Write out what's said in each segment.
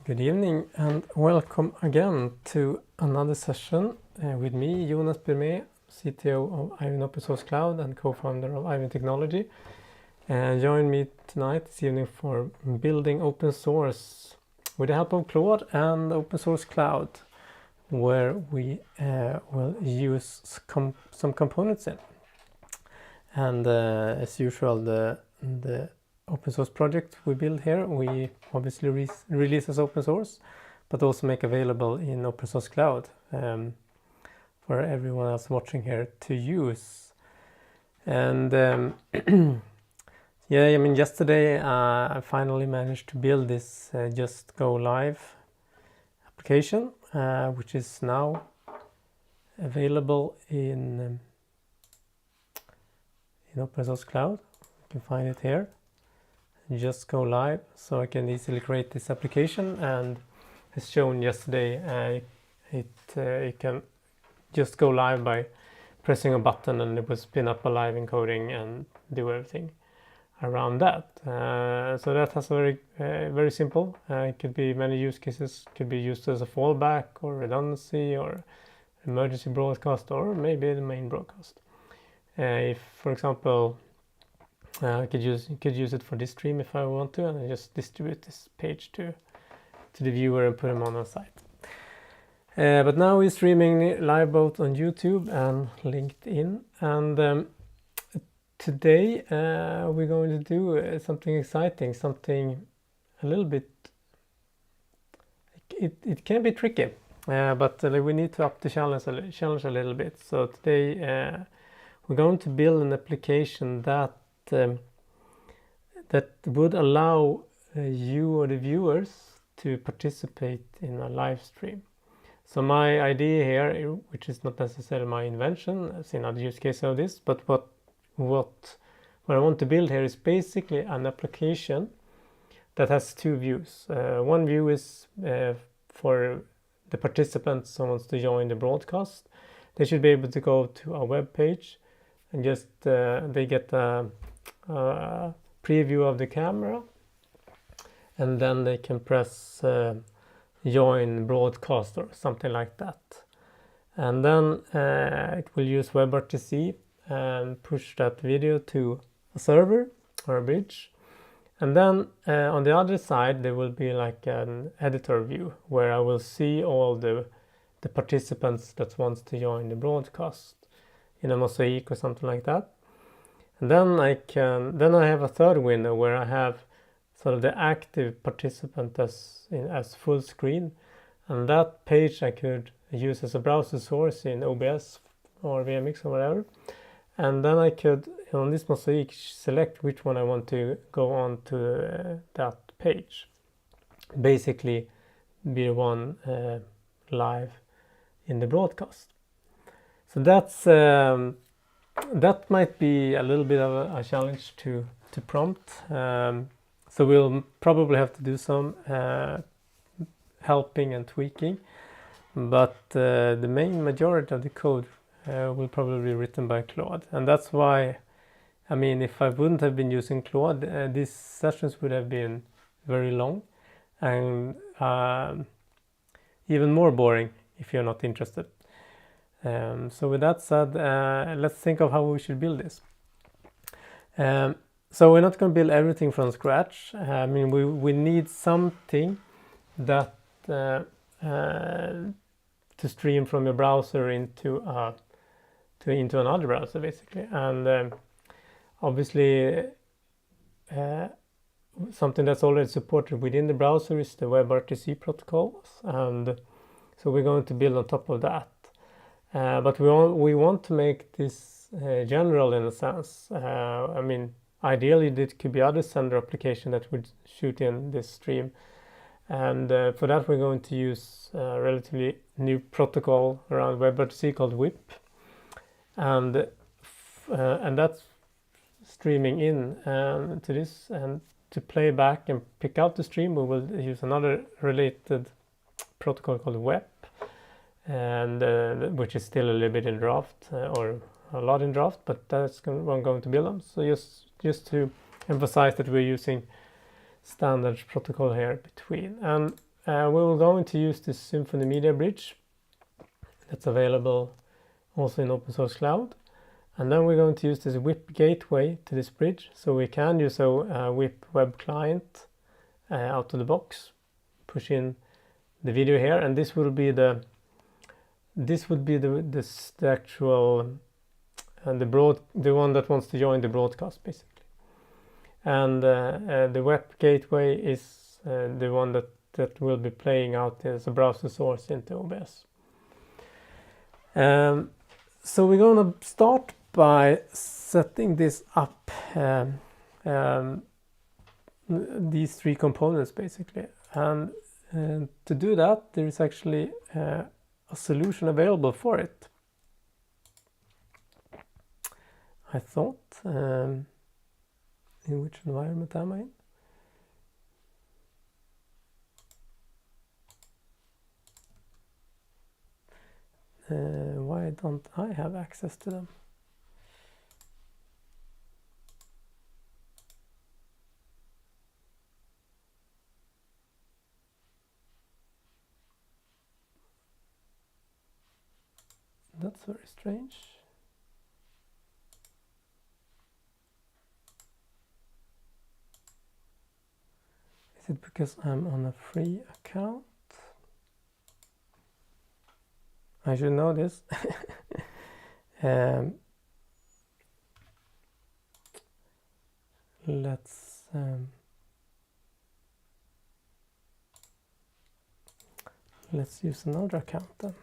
Good evening and welcome again to another session with me, Jonas Birme, CTO of Ivan Open Source Cloud and co-founder of Ivan Technology. And join me tonight this evening for building open source with the help of Claude and Open Source Cloud, where we will use some components in. And as usual, the open source project we build here, we obviously release as open source, but also make available in Open Source Cloud for everyone else watching here to use. And yeah, I mean, yesterday I finally managed to build this Just Go Live application, which is now available in Open Source Cloud. You can find it here. Just Go Live, so I can easily create this application, and as shown yesterday, it can just go live by pressing a button, and it will spin up a live encoding and do everything around that. So that has a very simple. It could be many use cases. Could be used as a fallback or redundancy or emergency broadcast, or maybe the main broadcast. If, for example, I could use it for this stream if I want to, and I just distribute this page to the viewer and put them on our site. But now we're streaming live both on YouTube and LinkedIn, and today we're going to do something exciting, something a little bit. It can be tricky, but we need to up the challenge a little bit. So today we're going to build an application that would allow you or the viewers to participate in a live stream. So my idea here, which is not necessarily my invention, I've seen other use cases of this, but what I want to build here is basically an application that has two views. One view is for the participants who wants to join the broadcast. They should be able to go to a web page and just they get a preview of the camera, and then they can press join broadcast or something like that, and then it will use WebRTC and push that video to a server or a bridge, and then on the other side there will be like an editor view where I will see all the participants that wants to join the broadcast in a mosaic or something like that. And then I have a third window where I have sort of the active participant as full screen, and that page I could use as a browser source in OBS or VMix or whatever, and then I could on this mosaic select which one I want to go on to that page, basically be one live in the broadcast. So that's that might be a little bit of a challenge to prompt. So we'll probably have to do some helping and tweaking, but the main majority of the code will probably be written by Claude. And that's why, I mean, if I wouldn't have been using Claude, these sessions would have been very long and even more boring if you're not interested. So with that said, let's think of how we should build this. So we're not going to build everything from scratch. I mean, we need something that to stream from your browser into another browser, basically. And obviously, something that's already supported within the browser is the WebRTC protocols, and so we're going to build on top of that. But we want to make this general in a sense. I mean, ideally there could be other sender application that would shoot in this stream, and for that we're going to use a relatively new protocol around WebRTC called WIP, and that's streaming in to this, and to play back and pick out the stream we will use another related protocol called WEP, and which is still a little bit in draft or a lot in draft, but that's what I'm going to build on. So just to emphasize that we're using standard protocol here between, and we're going to use this Symfony Media Bridge that's available also in Open Source Cloud. And then we're going to use this WIP gateway to this bridge. So we can use a WIP web client out of the box, push in the video here, and this would be the actual the one that wants to join the broadcast basically. And the web gateway is the one that will be playing out as a browser source into OBS. So we're going to start by setting this up, these three components basically. And to do that, there is actually a solution available for it. I thought, in which environment am I in? Why don't I have access to them? That's very strange. Is it because I'm on a free account? I should know this. Let's use another account then.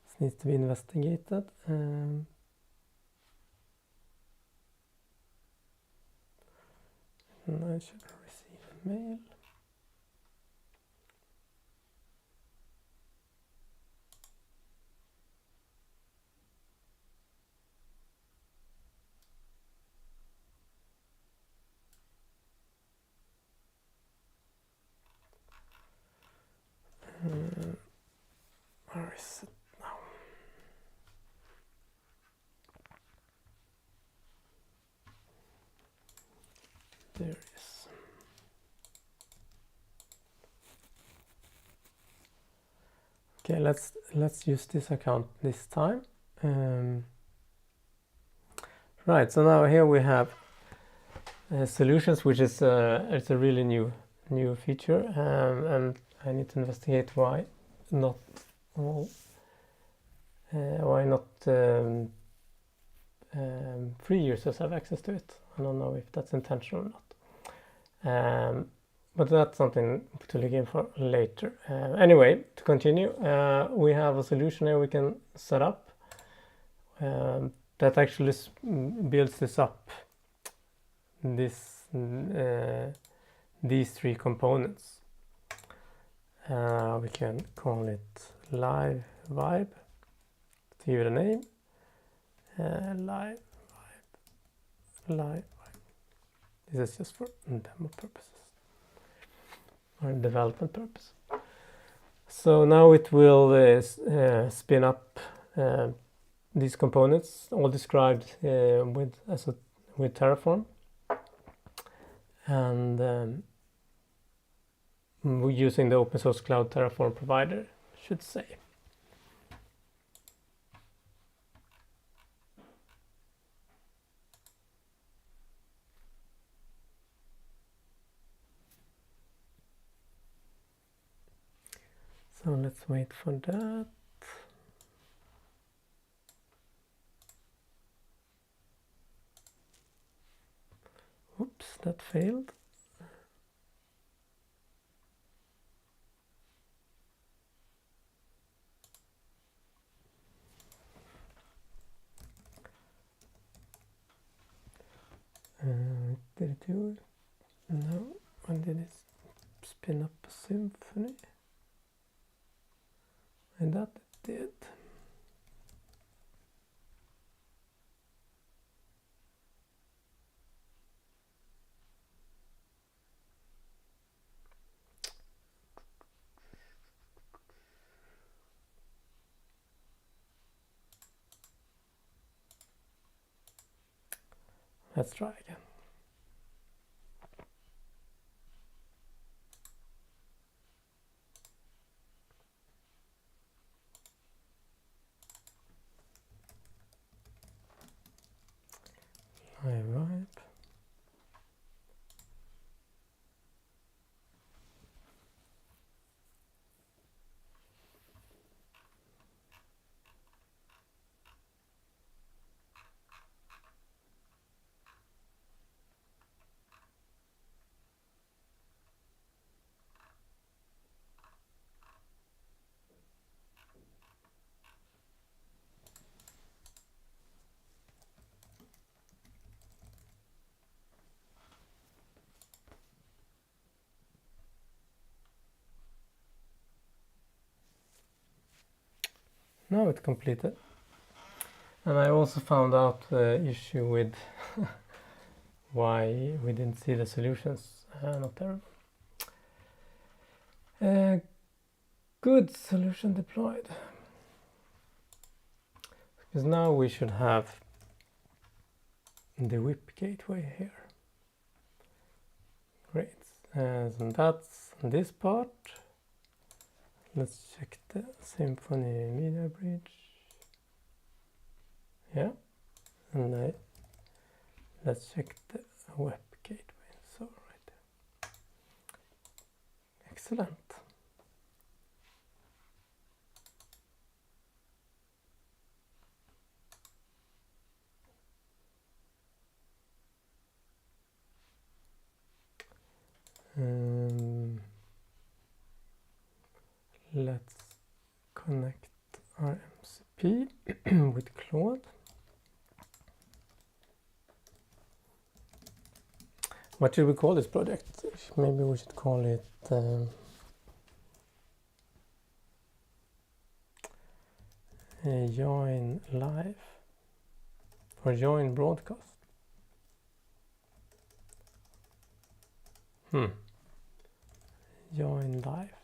This needs to be investigated. And I should receive a mail. Where is it now? There it is. Okay, let's use this account this time. Right, so now here we have solutions, which is it's a really new feature, and I need to investigate why not free users have access to it. I don't know if that's intentional or not, but that's something to look in for later. Anyway, to continue, we have a solution here we can set up that actually builds this up, these three components. We can call it live vibe to give it a name. Live vibe. This is just for demo purposes or development purpose. So now it will spin up these components, all described with Terraform, and we're using the open source cloud Terraform provider, I should say. So let's wait for that. Oops, that failed. Did it do it? No. When did it spin up a symphony? And that it did. Let's try again. now it's completed. And I also found out the issue with why we didn't see the solutions. Not terrible. Good, solution deployed. Because now we should have the whip gateway here. Great. So that's this part. Let's check the Symfony media bridge. Yeah. And let's check the web gateway. So right there. Excellent. Let's connect our MCP with Claude. What should we call this project? Maybe we should call it Join Live or Join Broadcast. Join Live.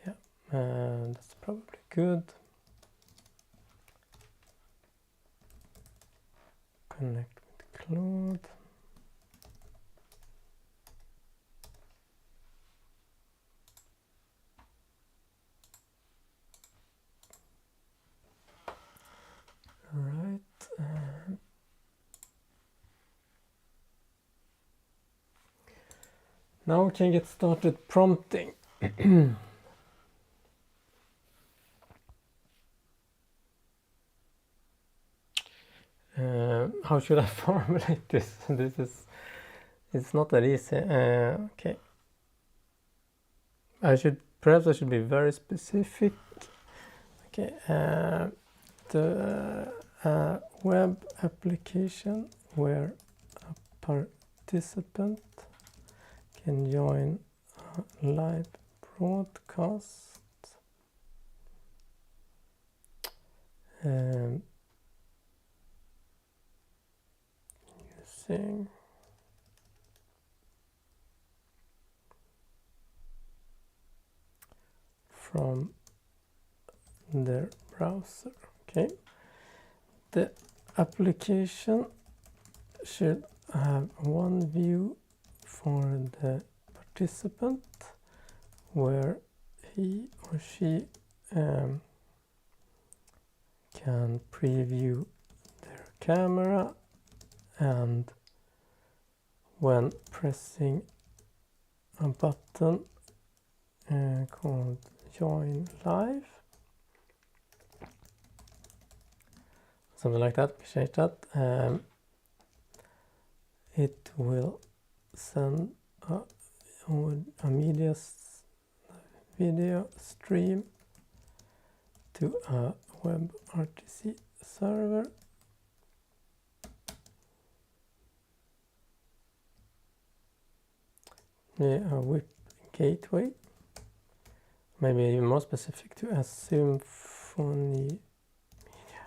Yeah, that's probably good. Connect with Claude. Right. Now we can get started prompting. How should I formulate this? It's not that easy. Okay. Perhaps I should be very specific. Okay. The web application where a participant can join a live broadcast using from their browser. Okay, the application should have one view for the participant where he or she can preview their camera, and when pressing a button called Join Live, something like that, we change that, it will send a video stream to a WebRTC server. A whip gateway, maybe even more specific, to a Symfony media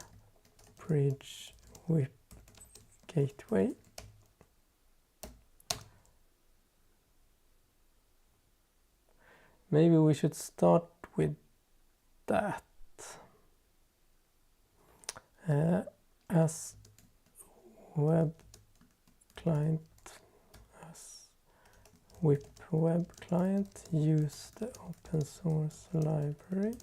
bridge whip gateway. Maybe we should start with that. As web client, as whip web client, use the open source library.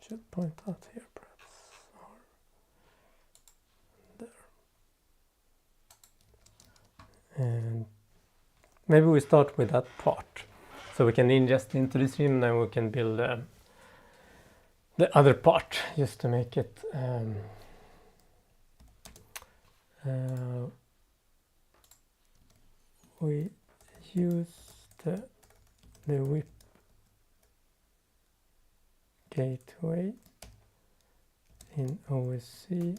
Should point out here perhaps, or there. And maybe we start with that part, so we can ingest into the stream, and then we can build the other part, just to make it we use the the whip gateway in OSC.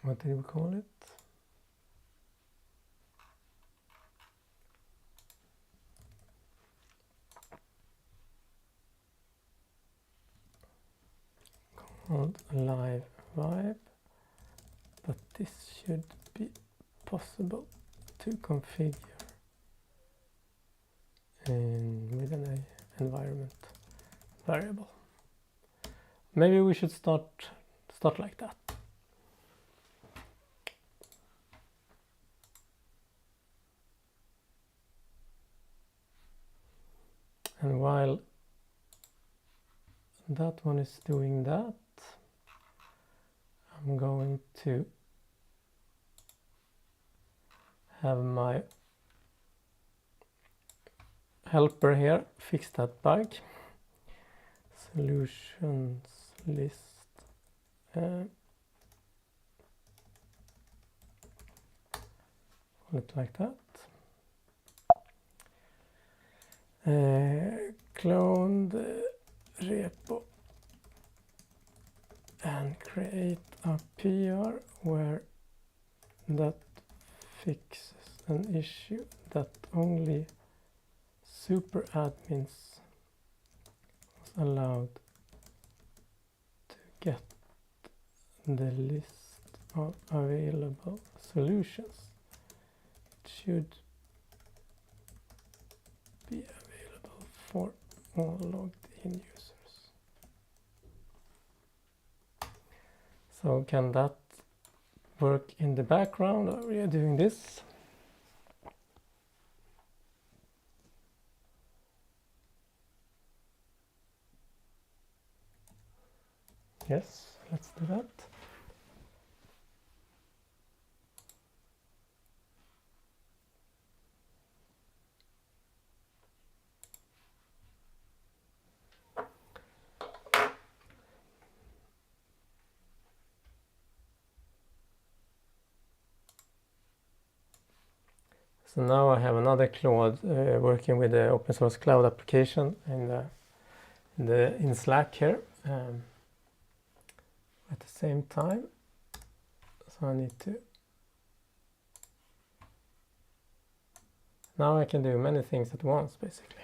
What did we call it? Called live vibe, but this should be possible to configure with an environment variable. Maybe we should start like that. And while that one is doing that, I'm going to have my helper here fix that bug. Solutions list. Look like that. Clone the repo and create a PR where that fixes an issue that only super admins was allowed to get the list of available solutions. It should be available for all logged in users. So can that work in the background while we are doing this? Yes, let's do that. So now I have another Claude working with the open source cloud application in Slack here at the same time. So I need to. Now I can do many things at once, basically.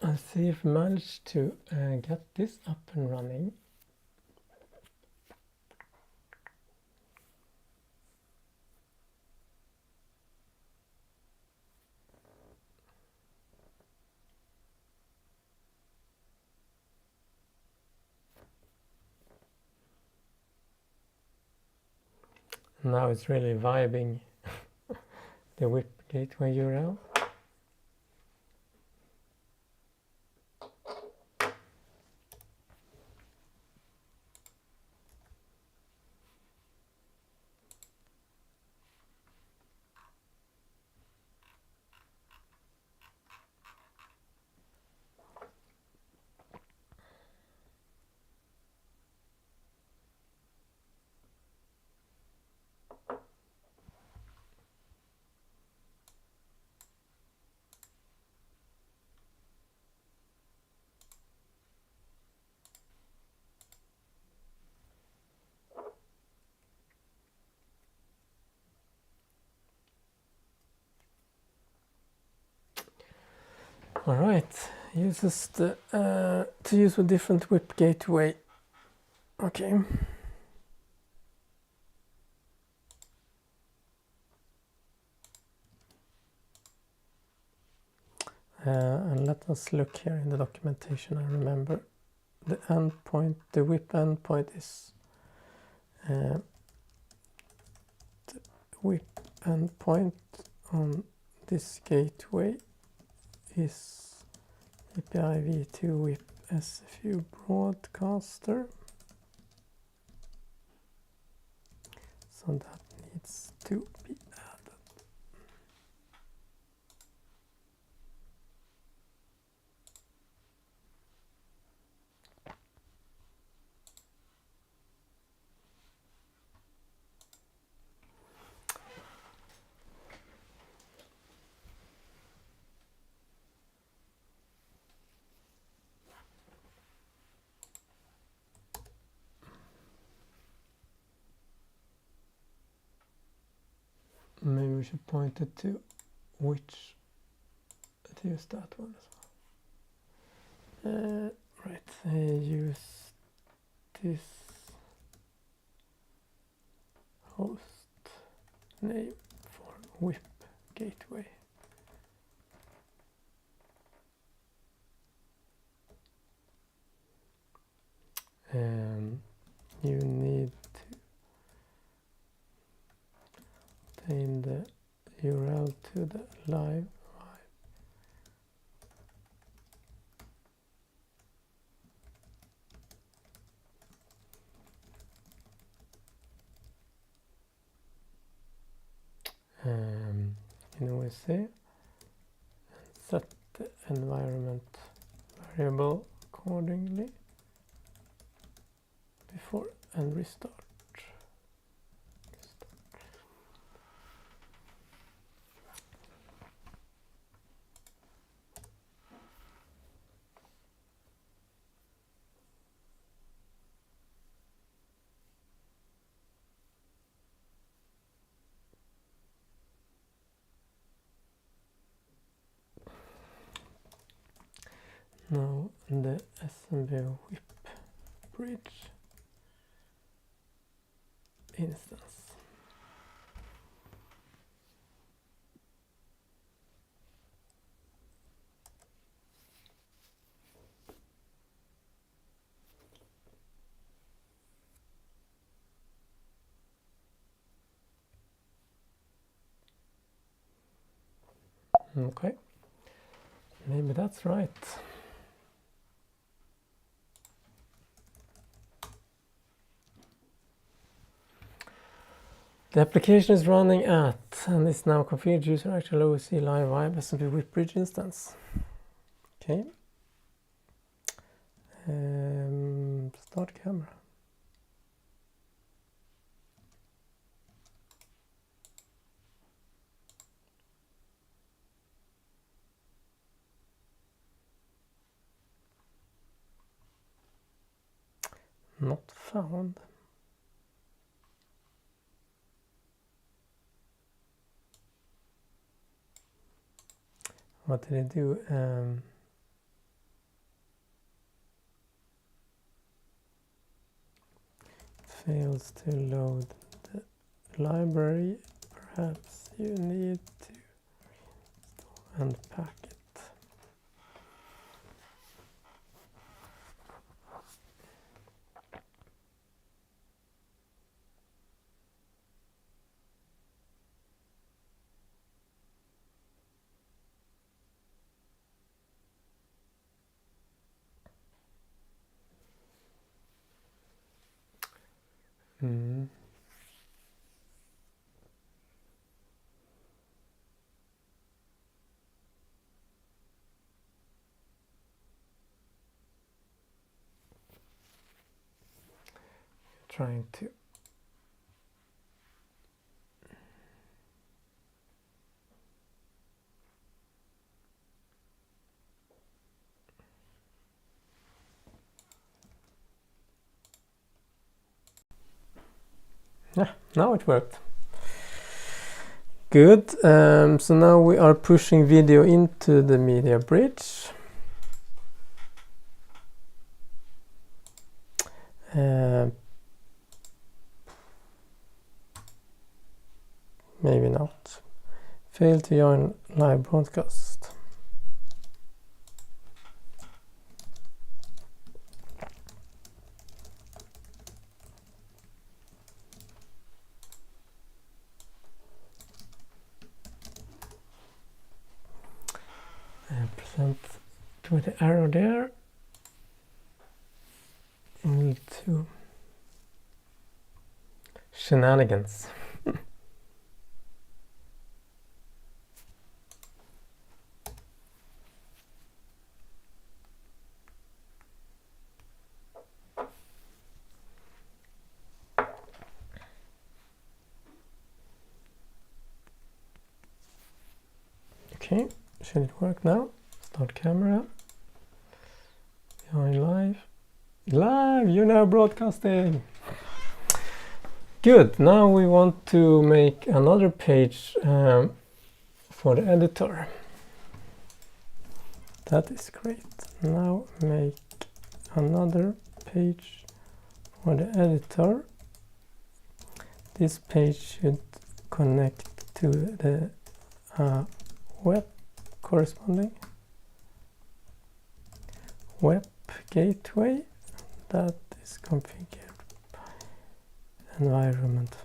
Let's see if we managed to get this up and running. Now it's really vibing the whip gateway URL. All right, uses the to use a different whip gateway. Okay. And let us look here in the documentation. I remember the endpoint, the whip endpoint is the whip endpoint on this gateway is API v2 whip SFU broadcaster. So that needs to be added. Maybe we should point it to which to use that one as well. Right, use this host name for whip gateway. You need to obtain the URL to the live in OSC and set the environment variable accordingly before and restart. Now the SMB whip bridge instance. Okay, maybe that's right. The application is running at and is now configured user actual OSC live vibe SMB whip bridge instance. Okay. Start camera. Not found. What did it do? Fails to load the library. Perhaps you need to unpack it. Trying to now it worked. Good. So now we are pushing video into the media bridge. Maybe not. Failed to join live broadcast. and with the arrow there, into shenanigans. Okay, should it work now? Start camera. Behind live. Live, you're now broadcasting. Good, now we want to make another page for the editor. That is great. Now make another page for the editor. This page should connect to the web corresponding web gateway that is configured by environment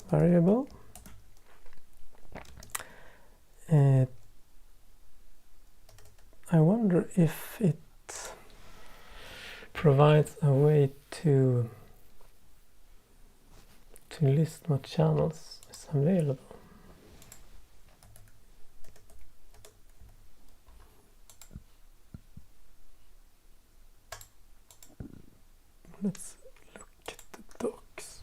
variable. I wonder if it provides a way to list what channels is available. Let's look at the docs.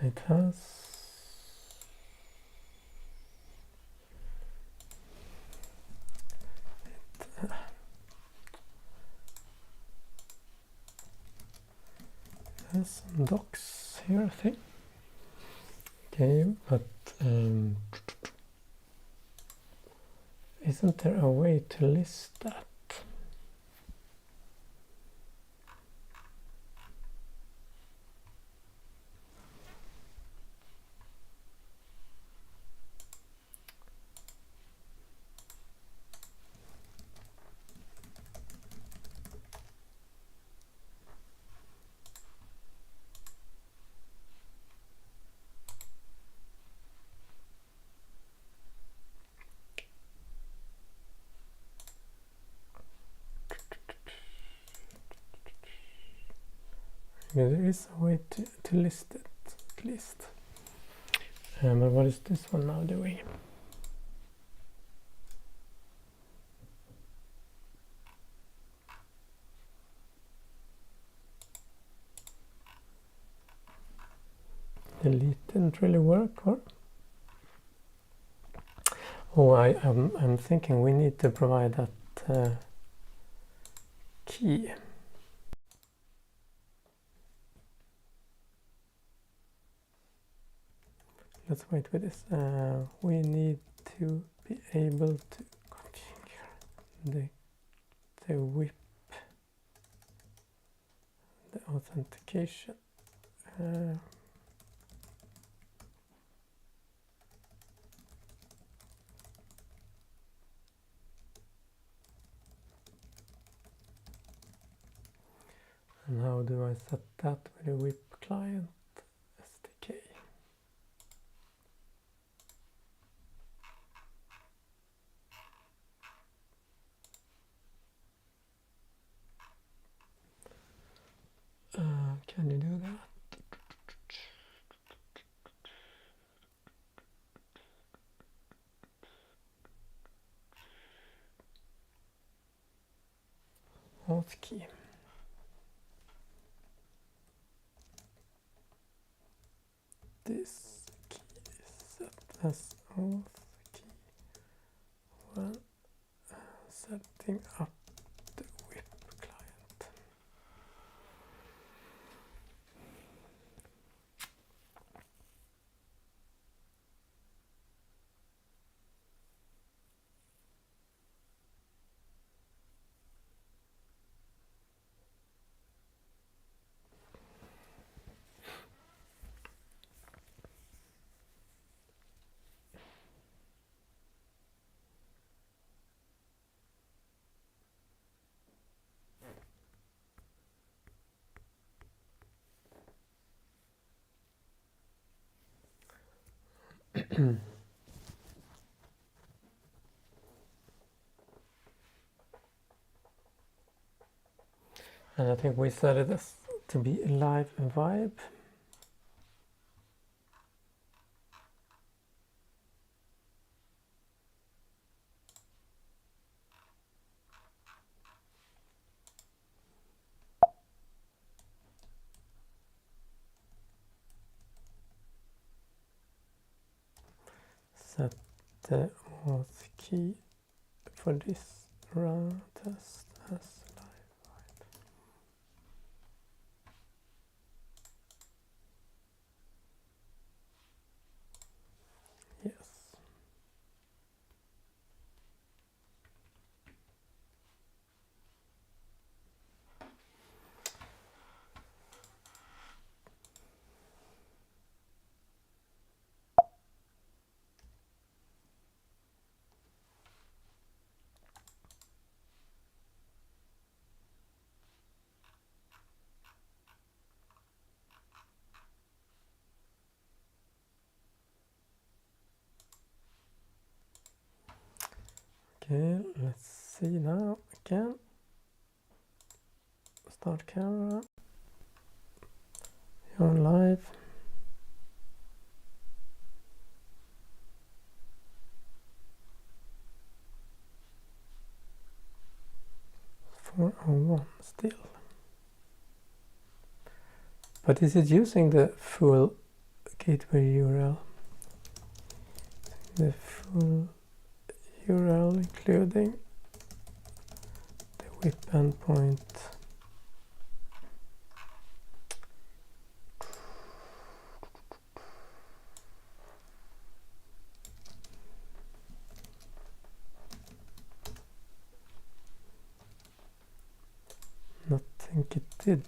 It has some docs here, I think. Okay, but isn't there a way to list that? Yeah, there is a way to list it, at least. But what is this one now doing? Delete didn't really work, or? Oh, I'm thinking we need to provide that key. Let's wait with this. We need to be able to configure the WIP, the authentication. And how do I set that with a WIP client SDK? Can you do that? Auth key. This key is set as auth key when setting up the WIP client. And I think we set it as to be a live vibe. Set the auth key for this run test as live vibe. Yes. Okay, let's see now again. Start camera. You're live. .401 still. But is it using the full gateway URL? The full URL including the WIP endpoint. I think it did.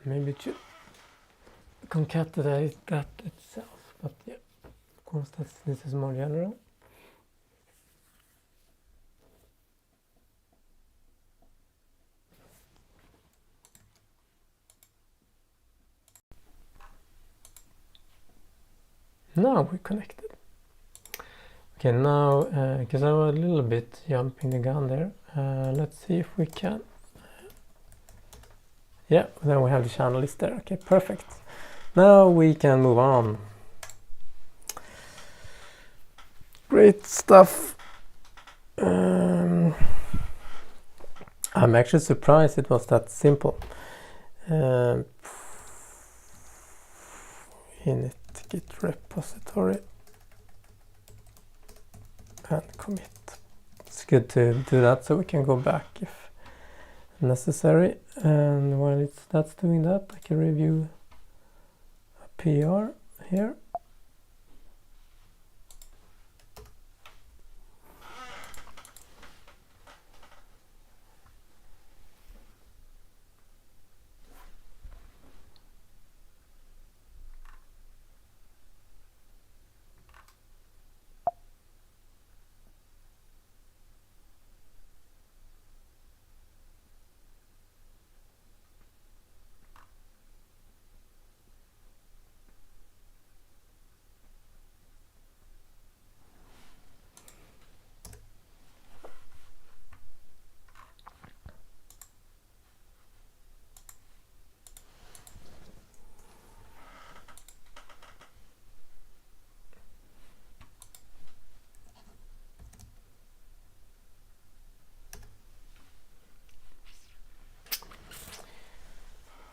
Maybe it should concatenate that itself, but yeah, of course this is more general. Now we're connected. Okay, now because I was a little bit jumping the gun there, let's see if we can. Yeah, then we have the channel list there. Okay, perfect. Now we can move on. Great stuff. I'm actually surprised it was that simple. Init git repository and commit. It's good to do that so we can go back if necessary. And while that's doing that, I can review a PR here.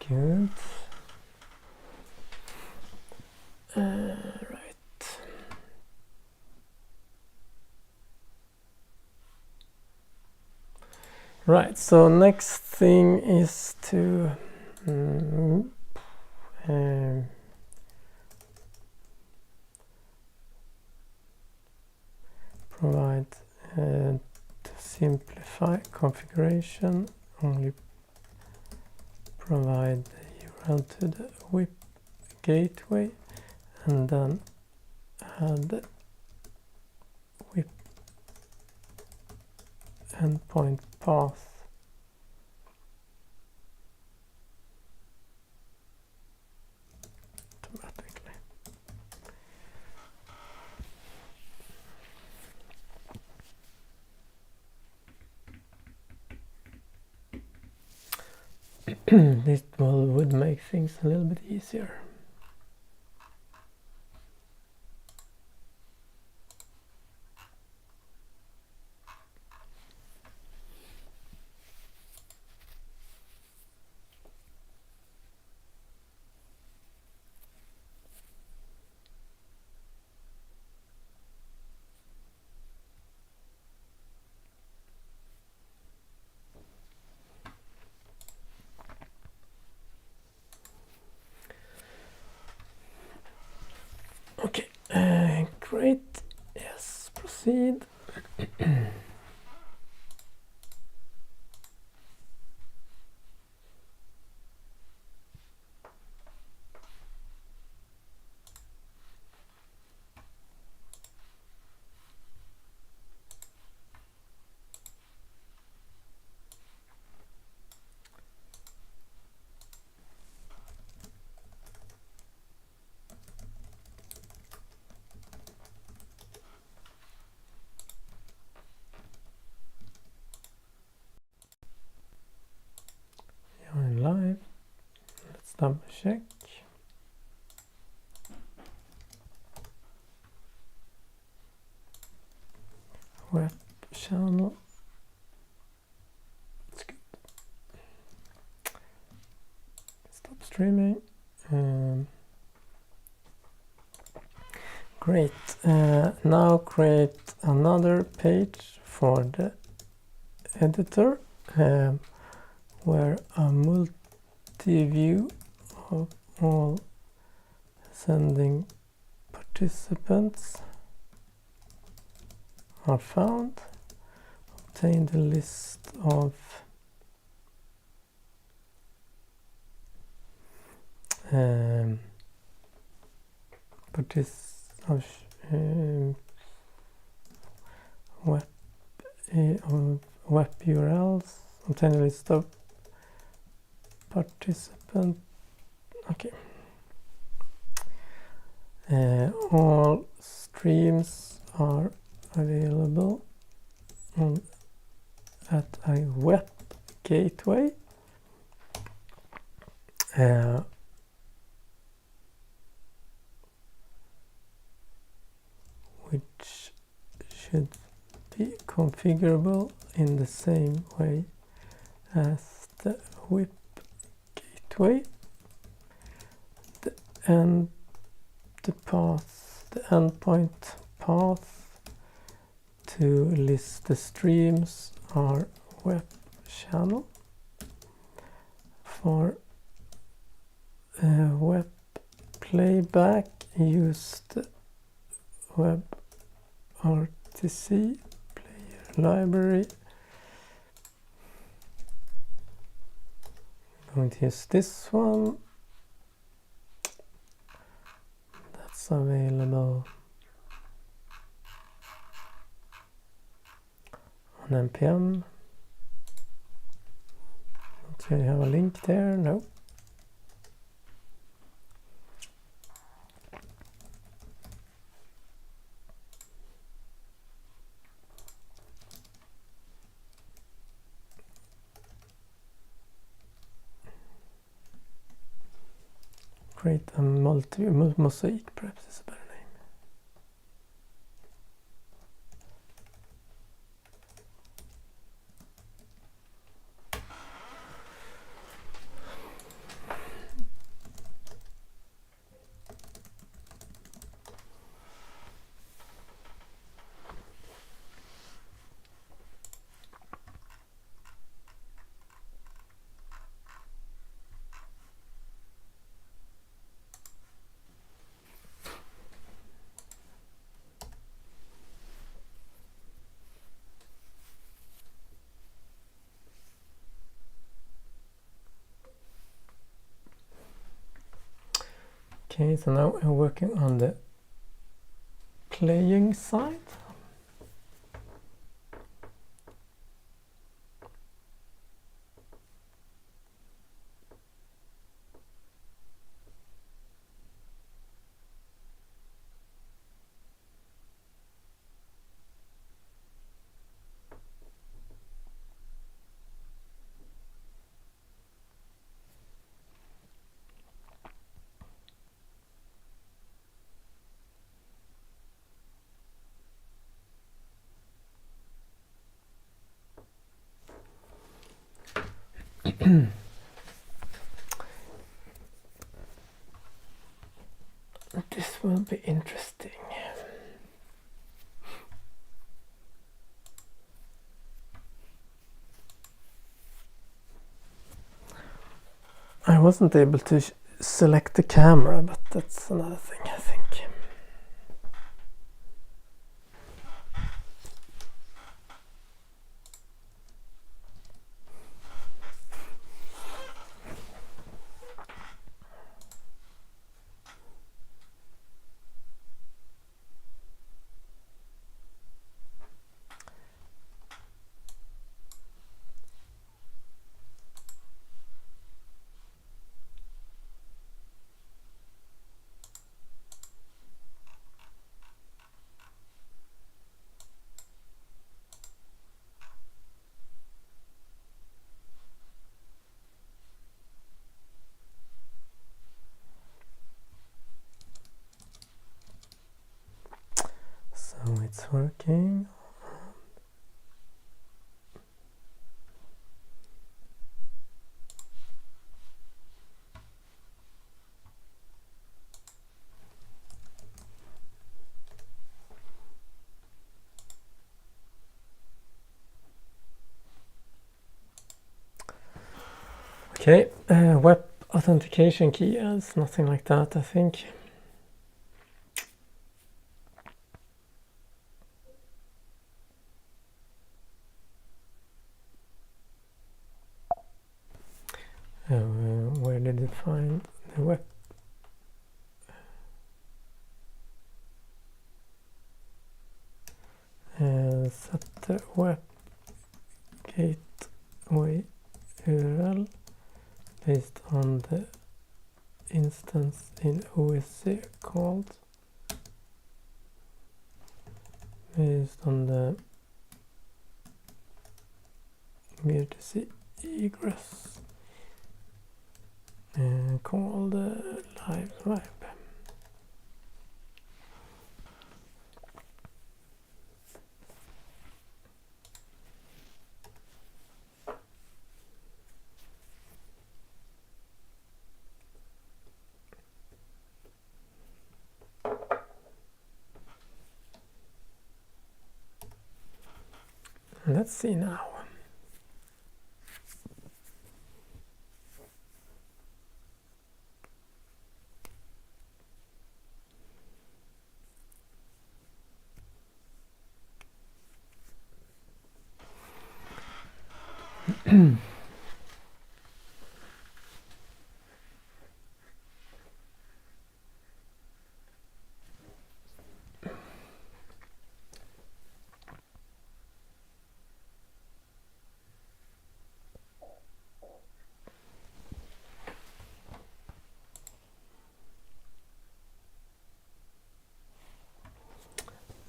Good. Right. Right, so next thing is to provide to simplify configuration, only provide the URL to the WIP gateway and then add endpoint path automatically. This would make things a little bit easier. Okay, great. Yes, proceed. You're in live. Let's double check. Web channel. That's good. Stop streaming. Great. Now create another page for the editor where a multi-view of all sending participants are found. Obtain the list of web URLs. Obtain a list of participant. Okay. All streams are available at a web gateway. Which should be configurable in the same way as the web gateway. The endpoint path to list the streams are web channel. For web playback, use the WebRTC player library. I'm going to use this one. That's available on npm. Don't really have a link there, no. Create a mosaic, perhaps is a better name. Okay, so now we're working on the playing side. This will be interesting. I wasn't able to select the camera, but that's another thing, I think. So it's working. Okay, web authentication key, it's nothing like that, I think. Where did it find the web? Set the web gateway URL based on the instance in OSC called based on the emergency egress called live web. Let's see now.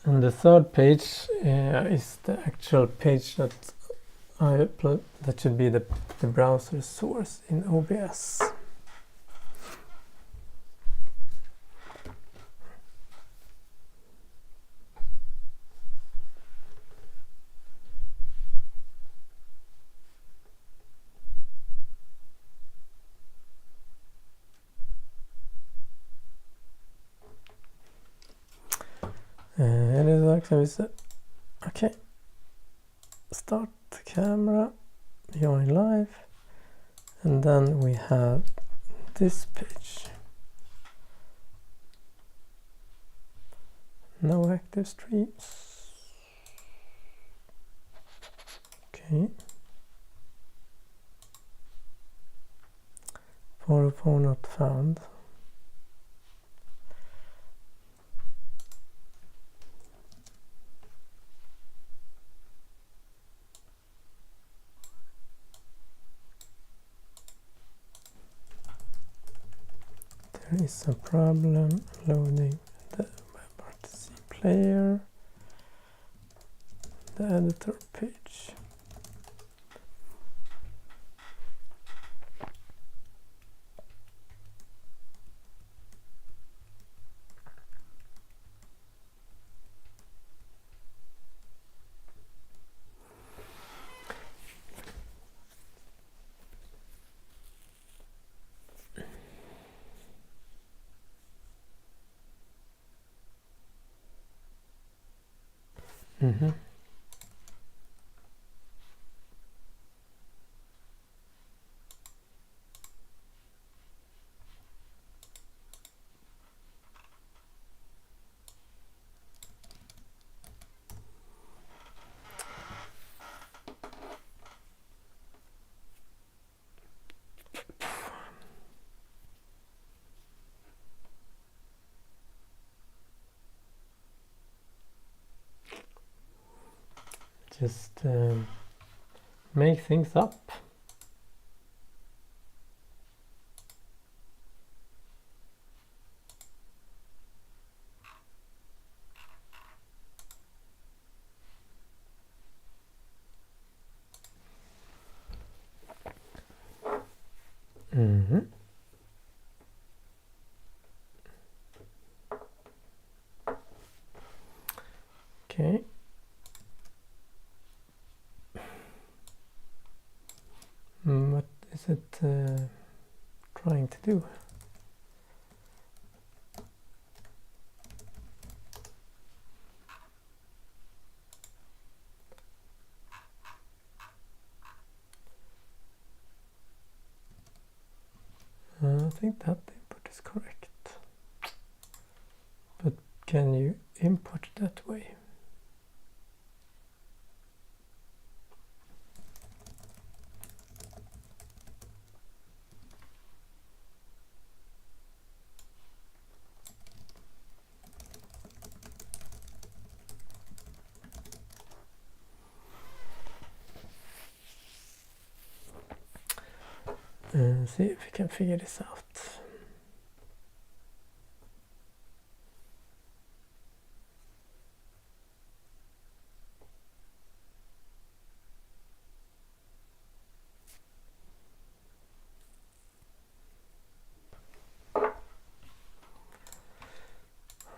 And the third page is the actual page that that should be the browser source in OBS. It is actually okay. Start the camera, join live, and then we have this page. No active streams. Okay. 404 not found. There is a problem loading the WebRTC player, the editor page. Mm-hmm. Just make things up. Mm-hmm. Okay. What is it trying to do? I think that input is correct. But can you import that way? See if we can figure this out.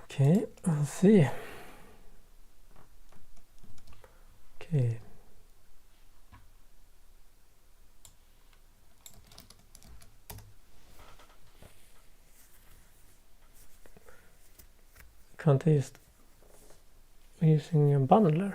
Okay, let's see. Okay. Can't I just using a bundler?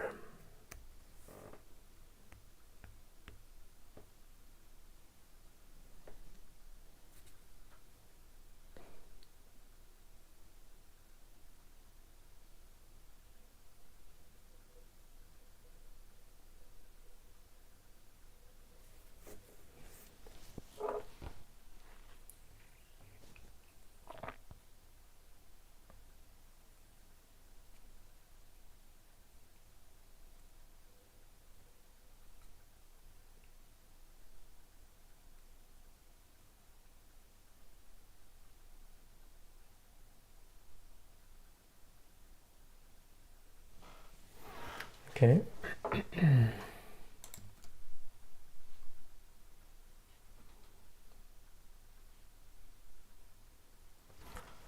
Okay.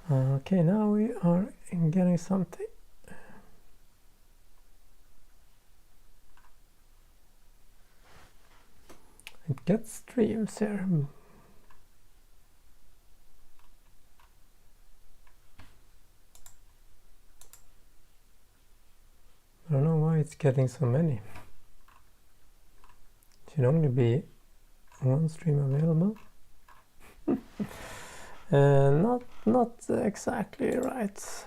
Okay, now we are getting something. It gets streams here. I don't know why it's getting so many. It should only be one stream available. Not exactly right.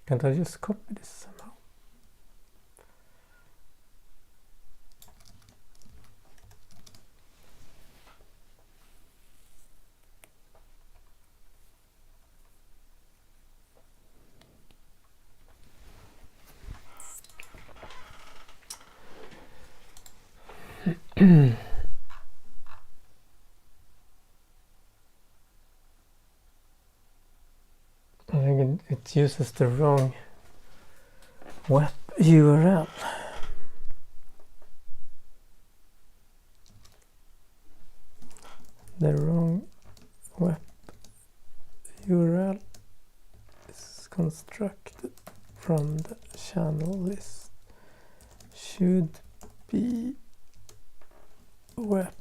Can't I just copy this somehow? I think it uses the wrong web URL. The wrong web URL is constructed from the channel list. Should be web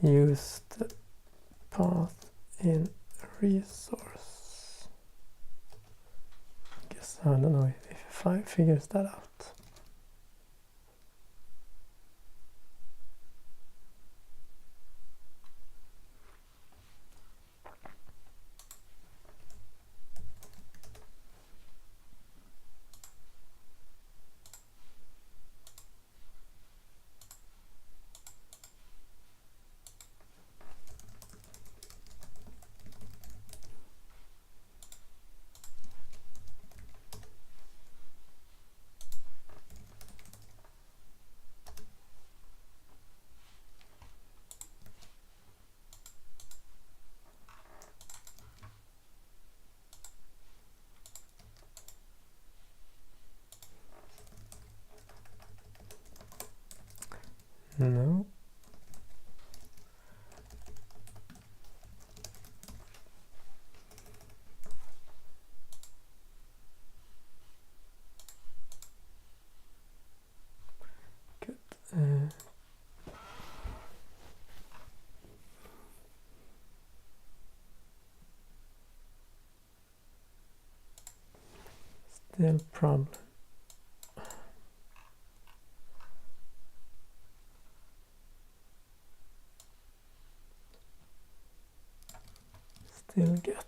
use the path in resource. Guess I don't know if I figures that out. No. Good. Still problem. Still get.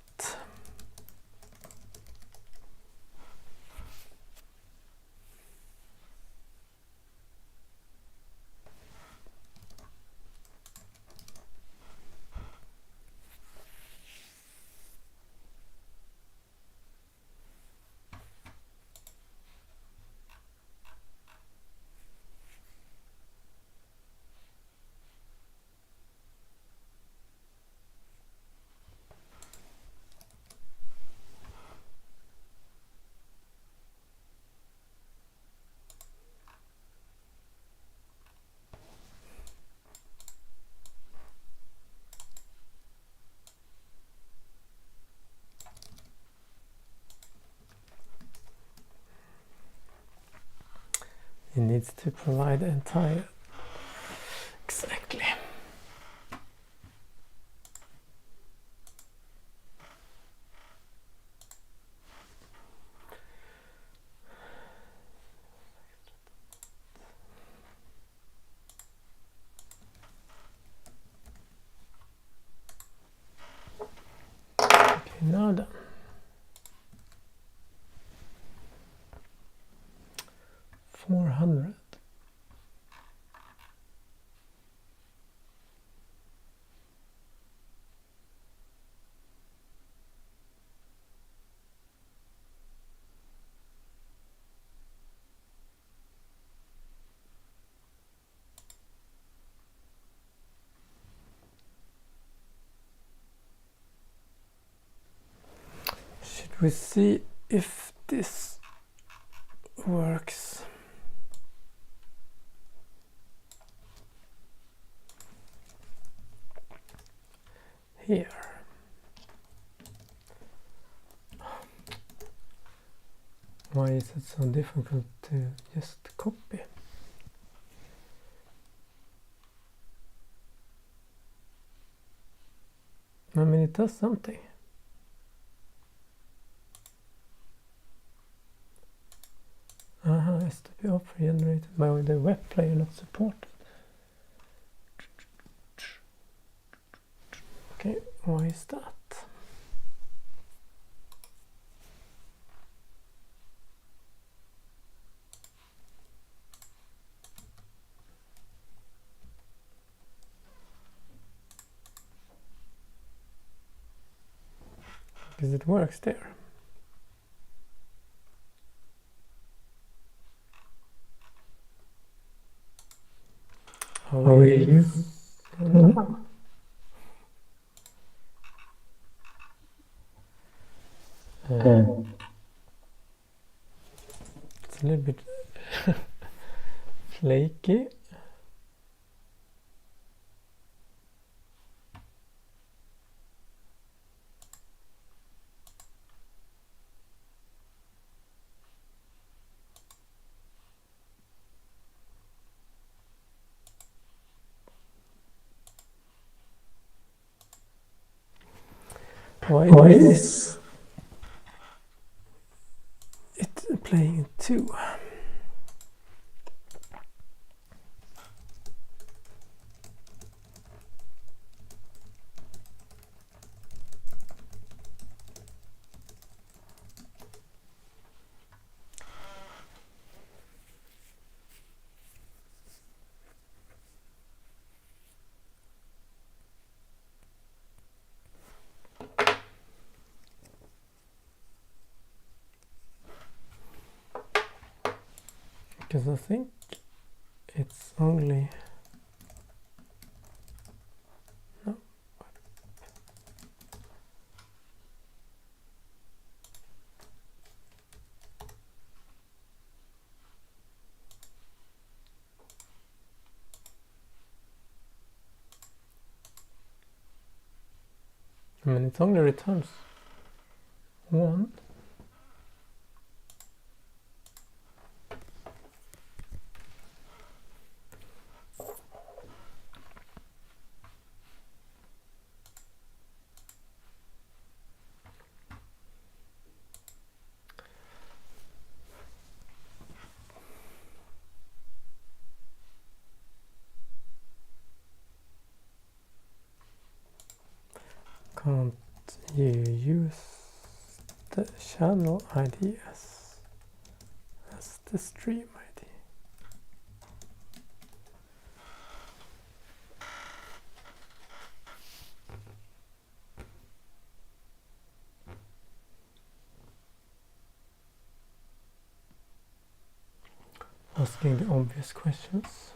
It needs to provide the entire. Exactly. Okay, now done. 400. Should we see if this works? Here. Why is it so difficult to just copy? I mean, it does something. STP offer generated by the web player not supported. Okay, why is that? Because it works there. How will you use? It's a little bit flaky. Why is it playing 2? Because I think it's only no. I mean, it only returns 1. Can't you use the channel ID as the stream ID? Asking the obvious questions.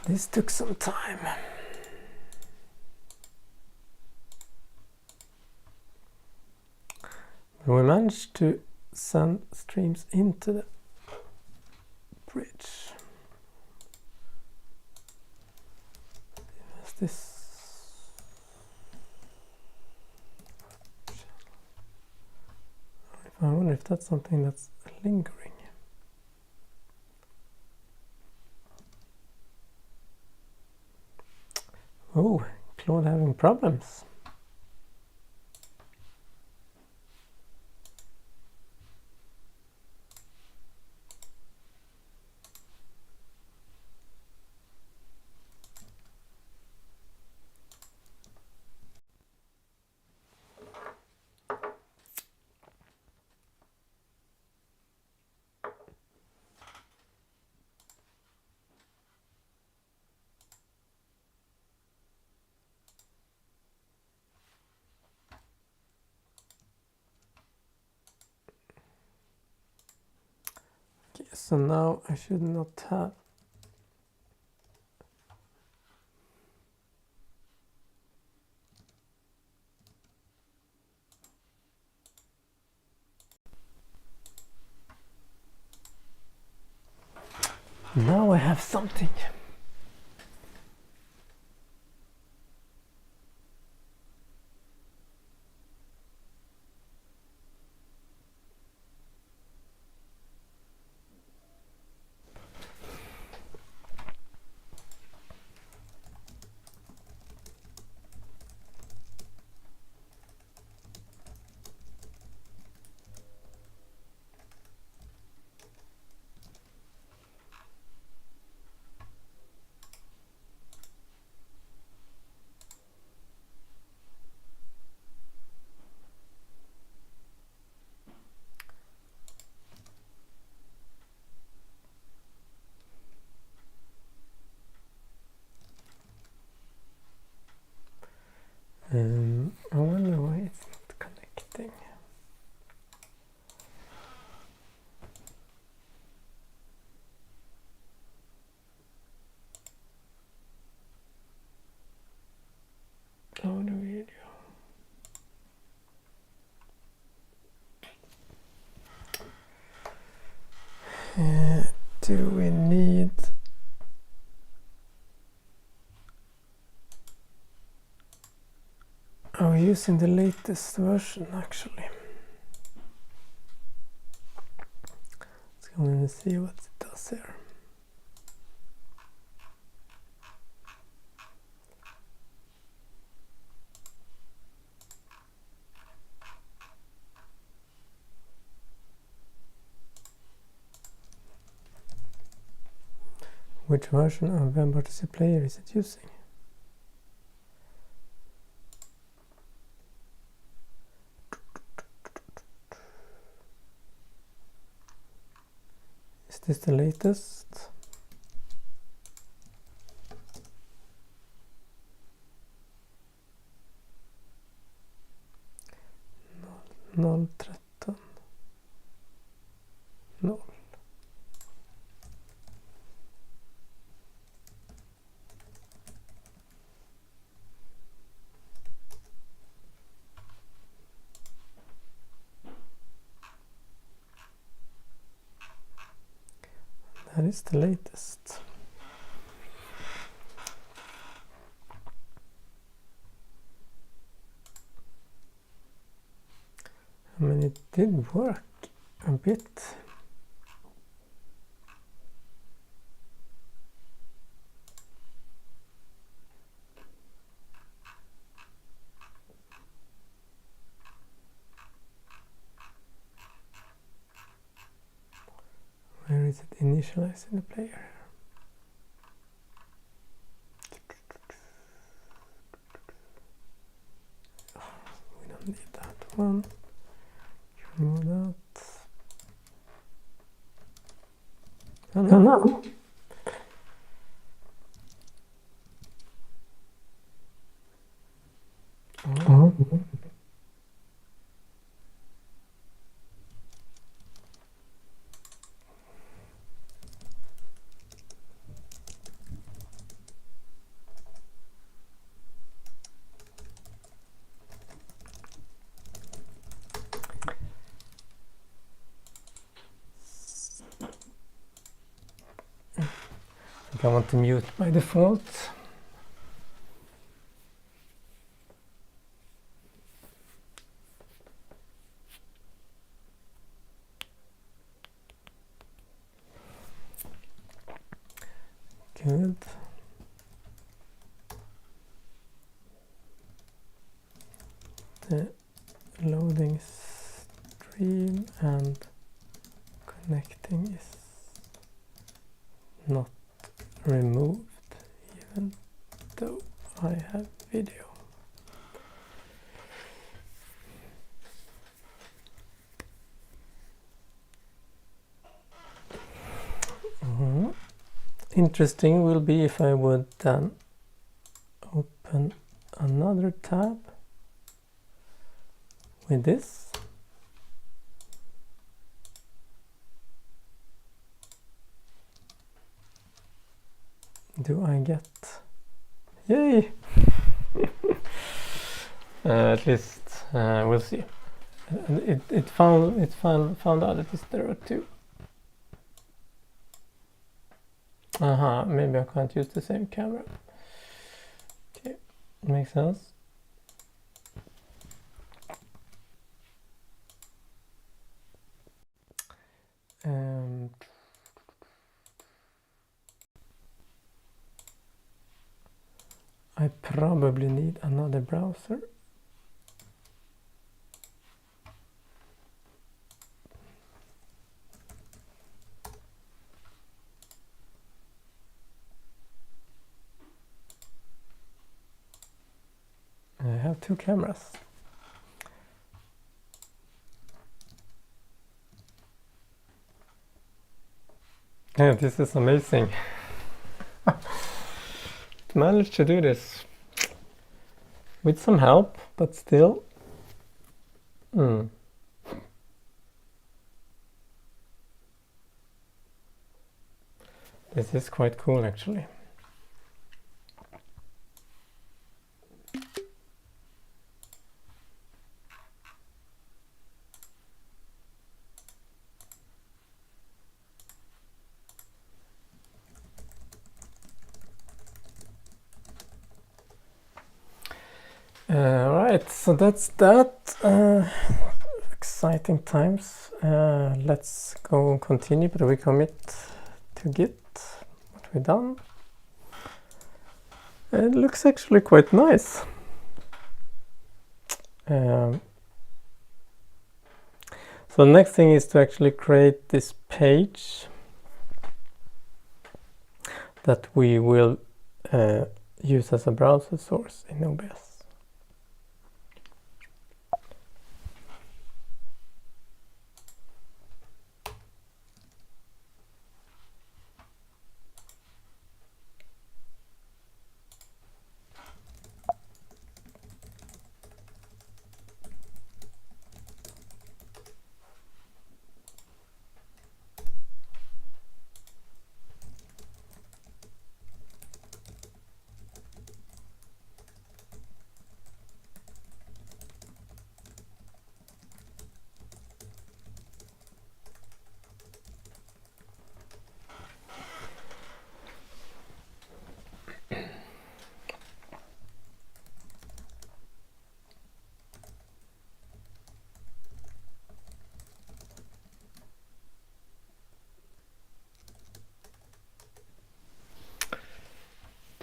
This took some time. We managed to send streams into the bridge. Is this? I wonder if that's something that's lingering. Oh, Claude having problems. Okay, so now I should not have. Now I have something. I wonder why it's not connecting. Load a video. Do we need? Are we using the latest version actually? going to see what it does here. Which version of WebRTC player is it using? Is this the latest? Noll 13. Noll. That is the latest. I mean, it did work a bit. Where is it initialized in the player? We don't need that one. Remove that. Oh no. Oh. I want to mute by default. Good. The loading stream and connecting is not removed even though I have video. Interesting will be if I would then open another tab with this. Do I get? Yay! At least we'll see. It found out that there are two. Maybe I can't use the same camera. Okay, makes sense. I probably need another browser. I have two cameras. Yeah, this is amazing. Managed to do this with some help, but still. This is quite cool, actually. Right, so that's that. exciting times. Let's go and continue the recommit to Git. What we've done. It looks actually quite nice. So the next thing is to actually create this page that we will use as a browser source in OBS.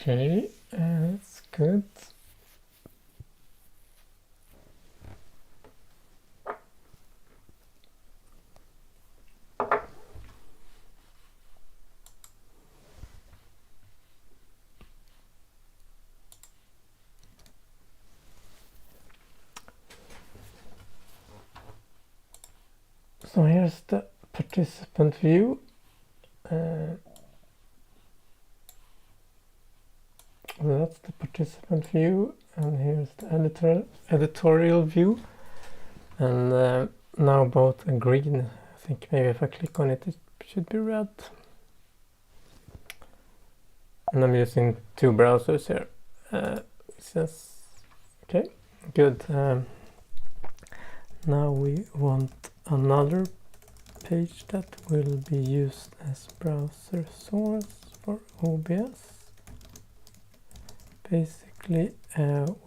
Okay, that's good. So here's the participant view. That's the participant view, and here's the editorial view. And now both are green. I think maybe if I click on it, it should be red. And I'm using two browsers here. Okay, good. Now we want another page that will be used as browser source for OBS. Basically,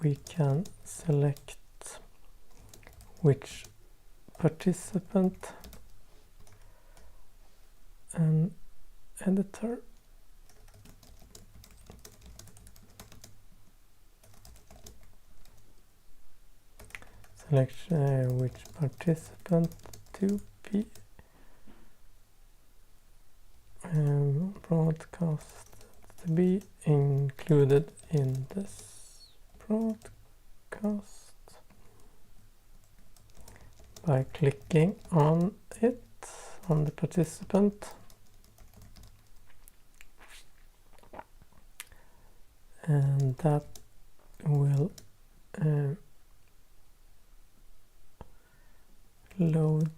we can select which participant and editor. Select which participant to be broadcast to be included in this broadcast by clicking on it, on the participant, and that will load,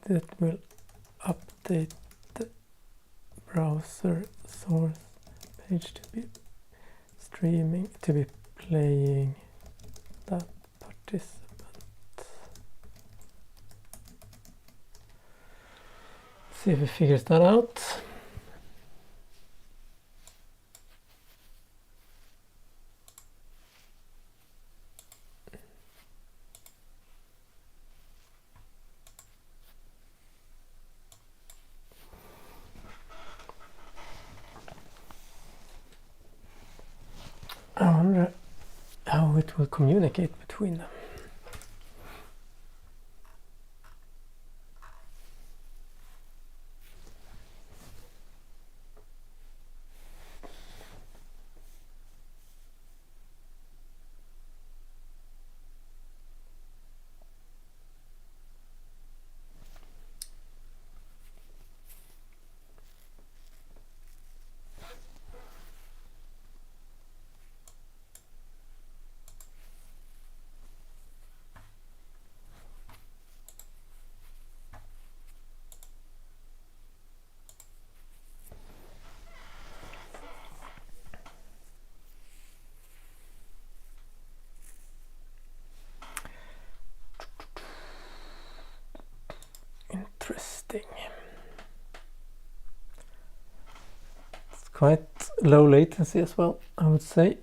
that will update the browser source page to be streaming, to be playing that participant. See if it figures that out. I wonder how it will communicate between them. Interesting. It's quite low latency as well, I would say.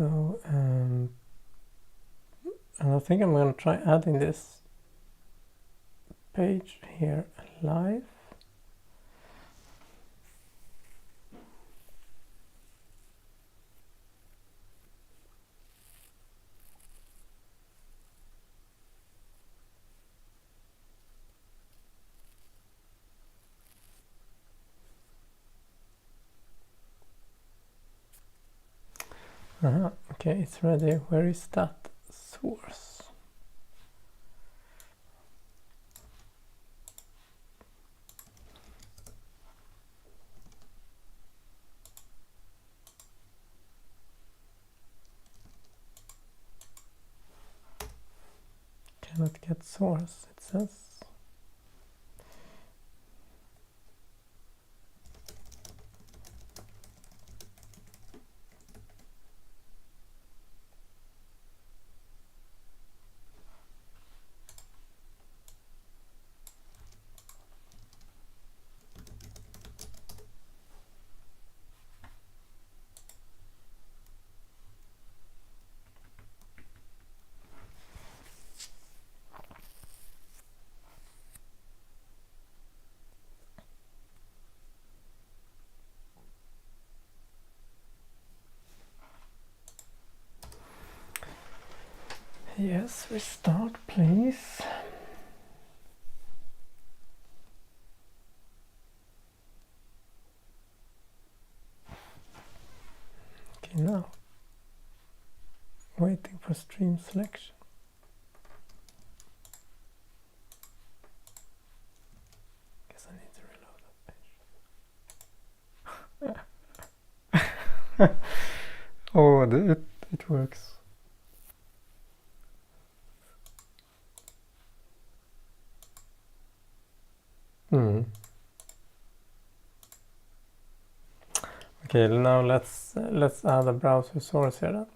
So, and I think I'm going to try adding this page here live. Okay, it's ready. Where is that source? Cannot get source, it says. Yes, restart, please. Okay, now waiting for stream selection. Guess I need to reload that page. Oh, it works. Okay, now let's add a browser source here then.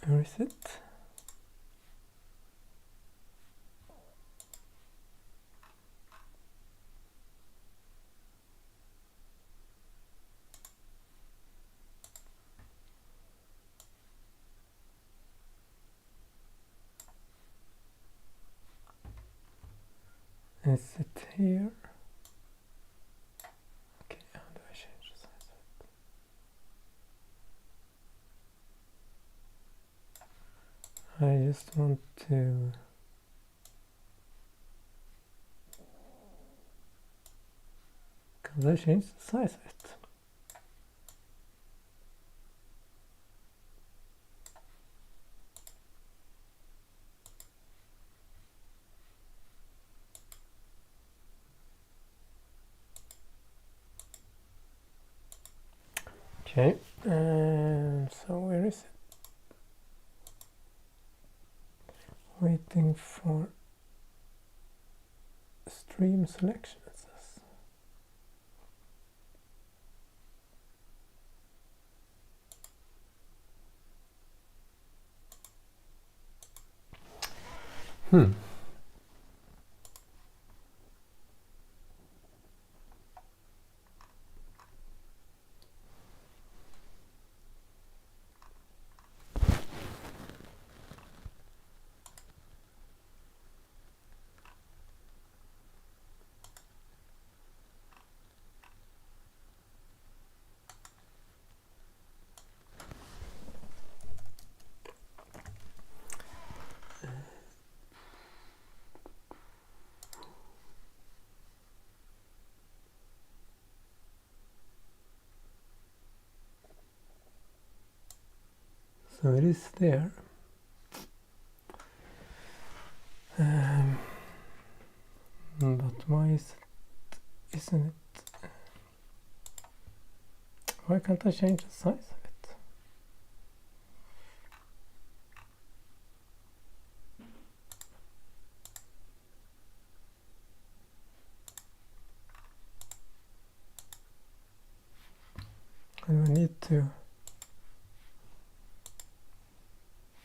Where is it? Is it here? Okay, how do I change the size of it? I just want to I change the size of it? Okay, so where is it? Waiting for stream selection, it says. So it is there. But why isn't it? Why can't I change the size of it? And we need to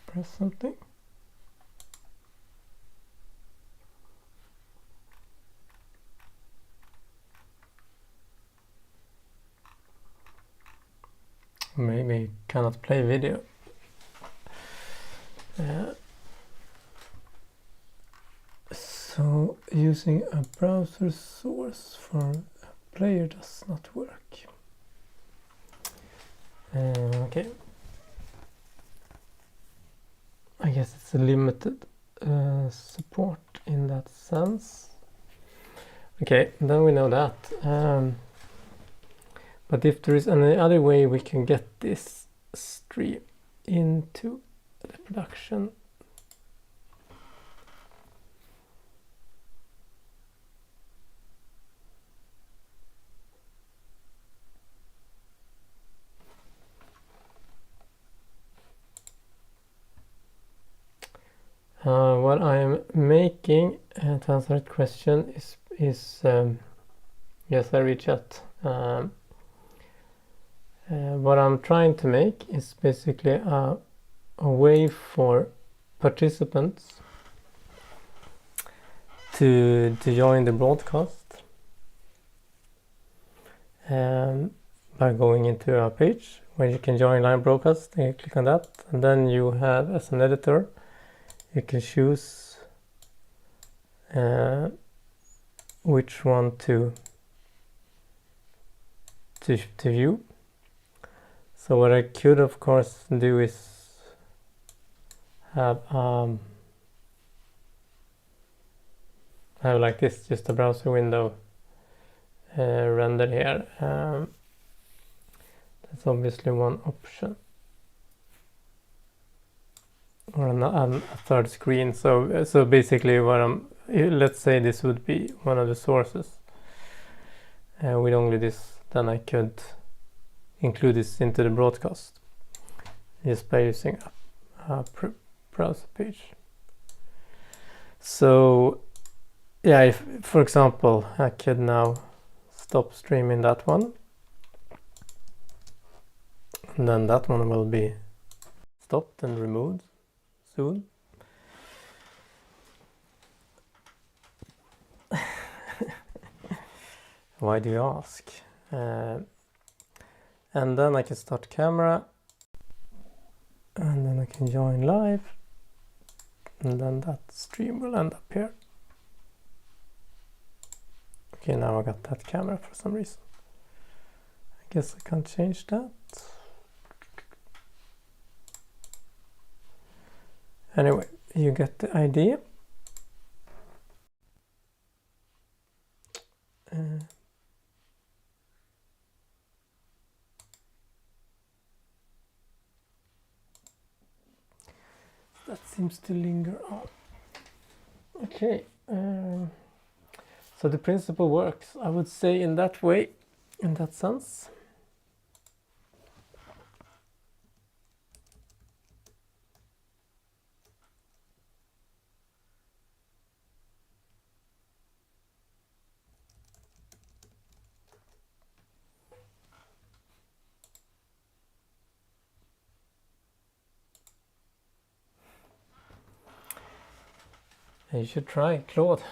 press something. Maybe cannot play video. So using a browser source for a player does not work. Okay. I guess it's a limited support in that sense. Okay, then we know that. But if there is any other way we can get this stream into the production, what I'm making, to answer that question, is yes, I reach out. What I'm trying to make is basically a way for participants to join the broadcast by going into our page where you can join live broadcast. You click on that, and then you have, as an editor, you can choose which one to view. So what I could of course do is have like this, just a browser window rendered here. That's obviously one option, or a third screen. So basically, let's say this would be one of the sources. With only this, then I could include this into the broadcast just by using a browser page. So yeah, if, for example, I could now stop streaming that one, and then that one will be stopped and removed soon. Why do you ask? And then I can start camera, and then I can join live, and then that stream will end up here. Okay, now I got that camera for some reason. I guess I can't change that. Anyway, you get the idea. That seems to linger on. Okay, so the principle works, I would say, in that way, in that sense. You should try Claude.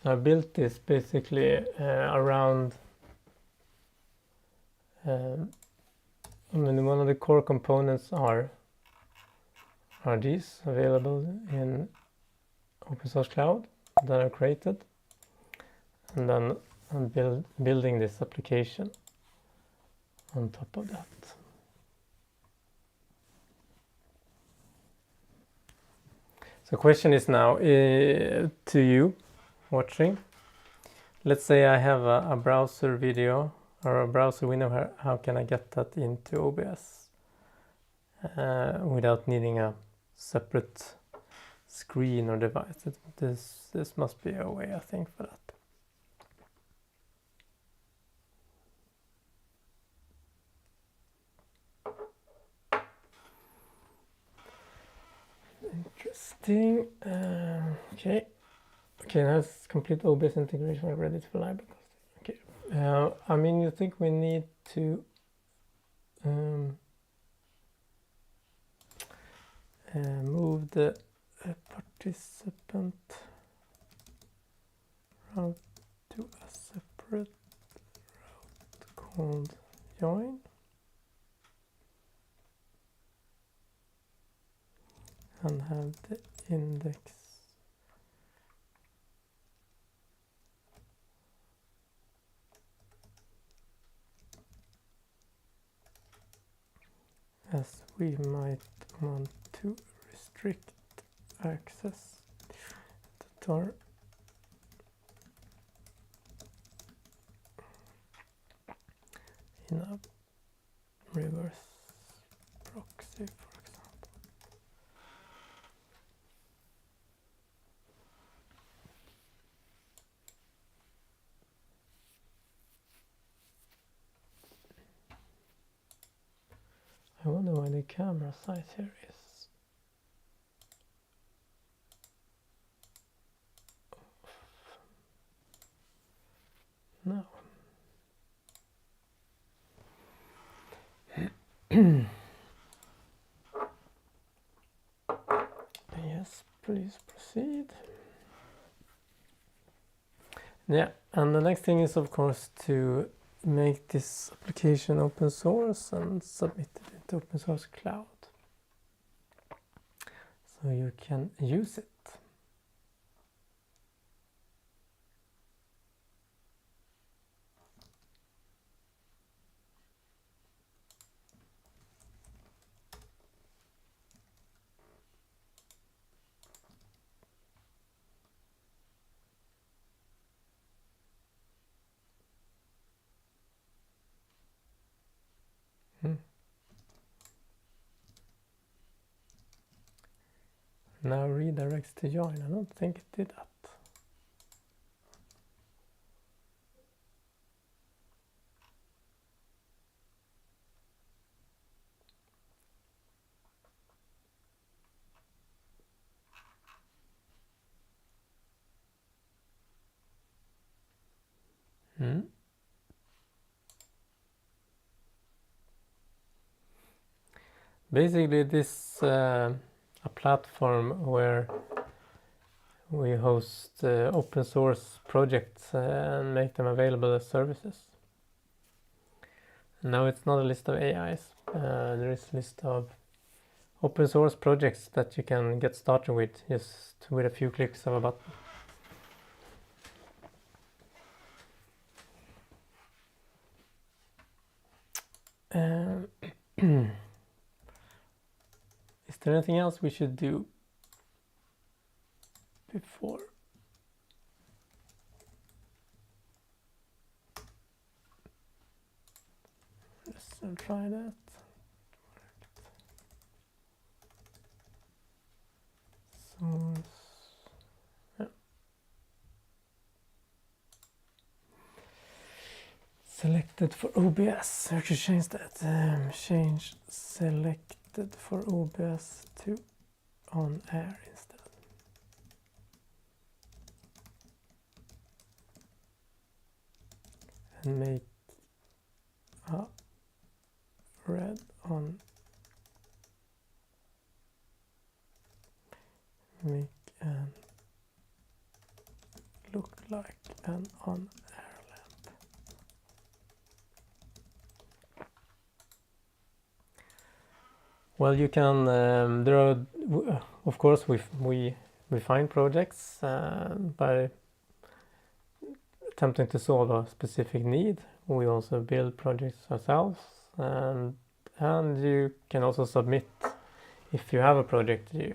I built this basically around one of the core components are these available in open source cloud that are created, and then I'm building this application on top of that. So the question is now to you watching. Let's say I have a browser video or a browser window. How can I get that into OBS without needing a separate screen or device? This must be a way, I think, for that. Interesting. Okay, now it's complete OBS integration. I'm ready for live broadcast. Okay, I mean, you think we need to move the participant route to a separate route called join, and have the index as we might want to restrict access to tar in a reverse proxy, for example. I wonder why the camera size here is no. Yes, please proceed. Yeah, and the next thing is, of course, to make this application open source and submit it into open source cloud so you can use it. Now redirects to join. I don't think it did that. Basically, this a platform where we host open source projects and make them available as services. Now it's not a list of AIs. There is a list of open source projects that you can get started with just with a few clicks of a button. Is there anything else we should do before? Let's try that. Source. Yeah. Selected for OBS. I should change that. Change selected for OBS to on air instead. And make a red on, make an look like an on air lamp. Well, you can there are of course we find projects by attempting to solve a specific need. We also build projects ourselves, and you can also submit, if you have a project you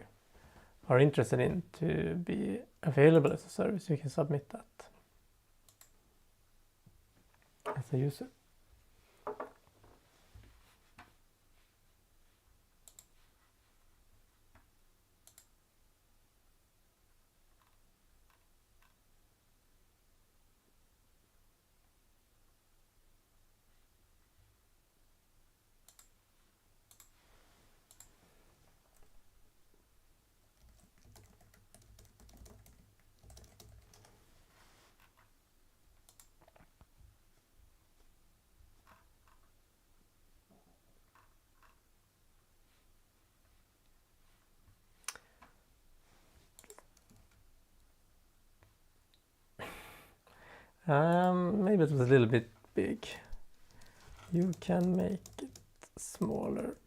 are interested in to be available as a service, you can submit that as a user. Maybe it was a little bit big. You can make it smaller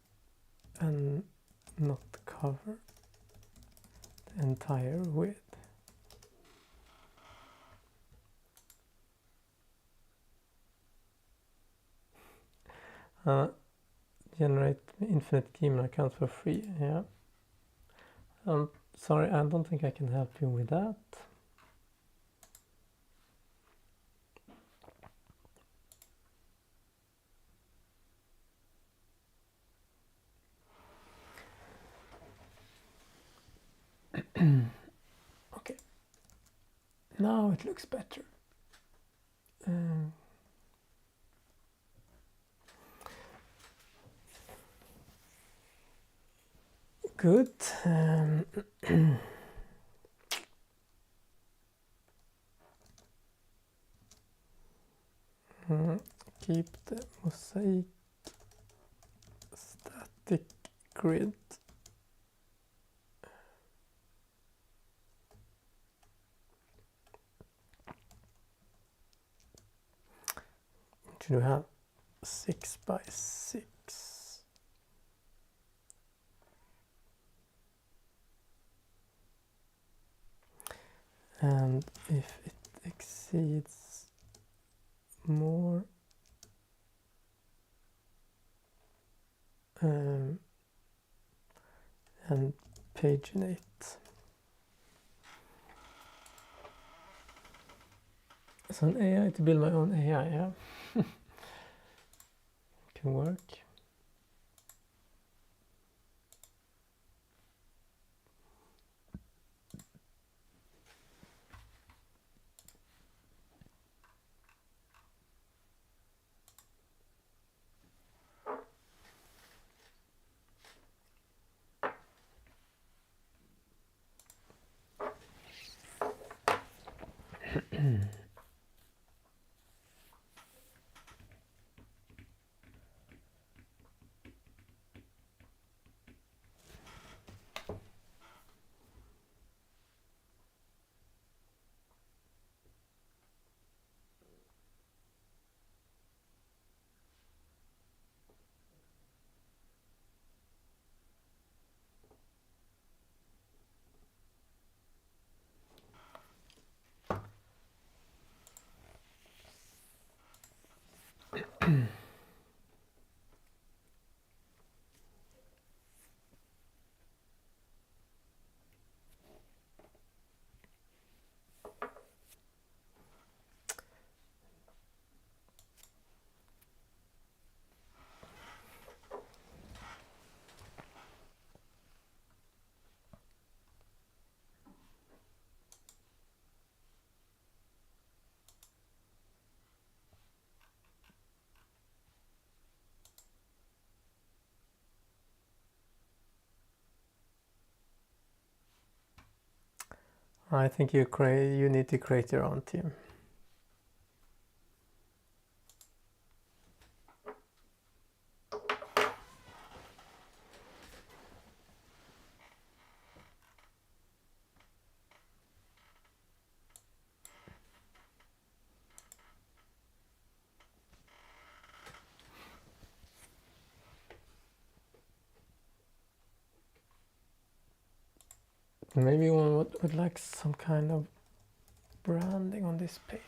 and not cover the entire width. Generate infinite Gmail accounts for free. Yeah. Sorry, I don't think I can help you with that. Okay. Now it looks better. Good. Keep the mosaic static grid. Should we have 6 by 6? And if it exceeds more and paginate. So an AI to build my own AI, yeah. Can work. I think you need to create your own team. Maybe one would like some kind of branding on this page.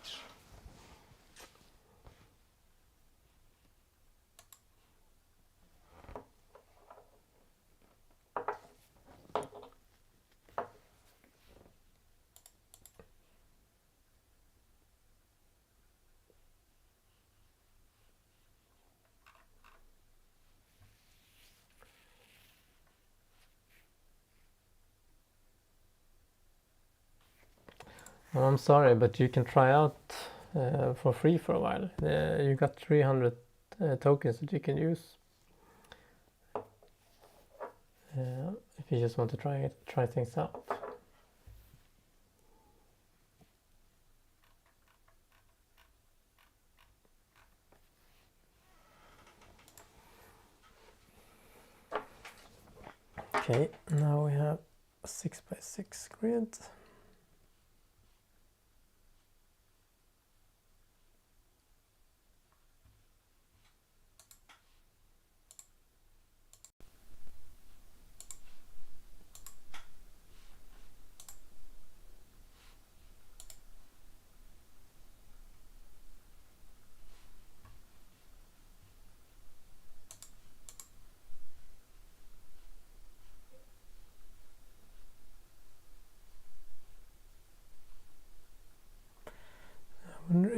Oh, I'm sorry, but you can try out for free for a while. You got 300 tokens that you can use if you just want to try things out. Okay, now we have a 6 by 6 grid.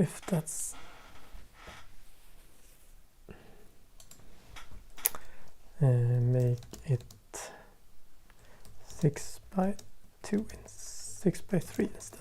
if that's make it 6x2 and 6x3 instead.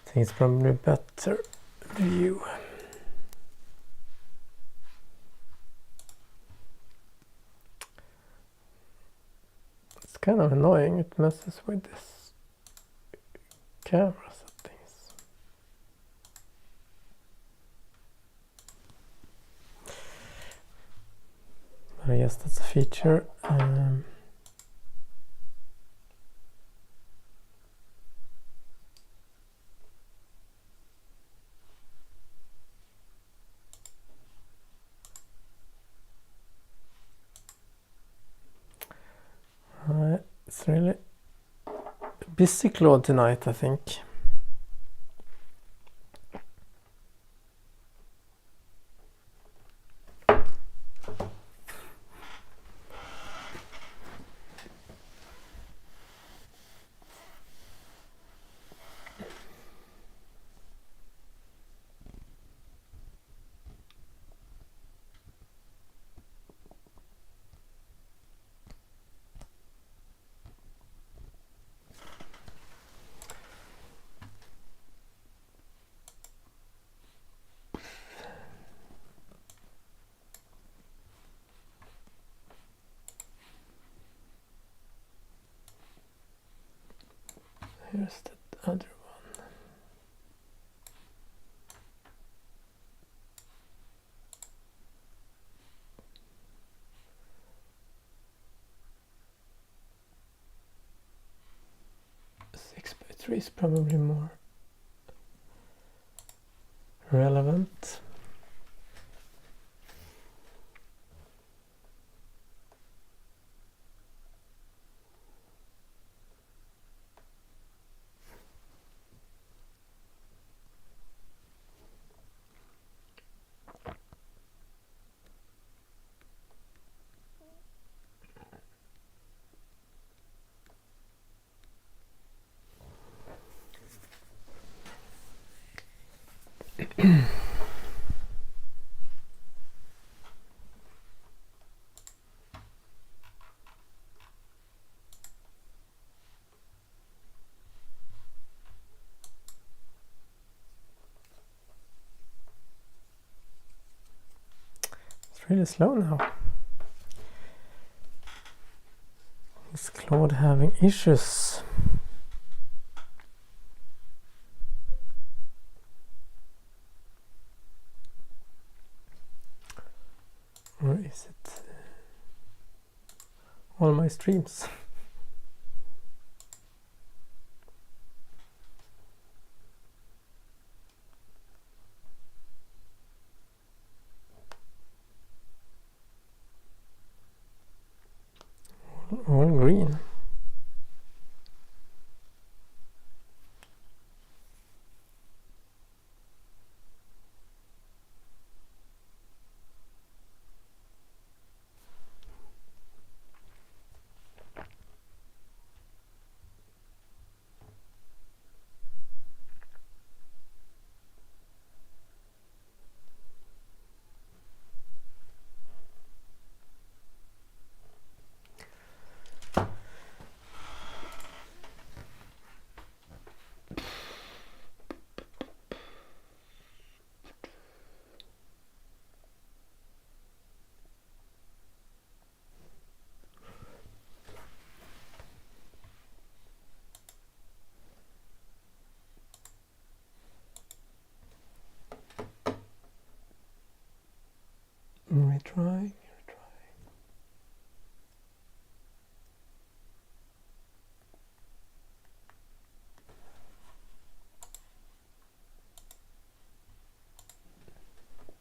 I think it's probably a better view. It's kind of annoying, it messes with this camera settings. But I guess that's a feature. It's really busy Claude tonight, I think. Here's the other one. 6x3 is probably more relevant. It's really slow now. Is Claude having issues? Or is it all my streams? All green. Retry.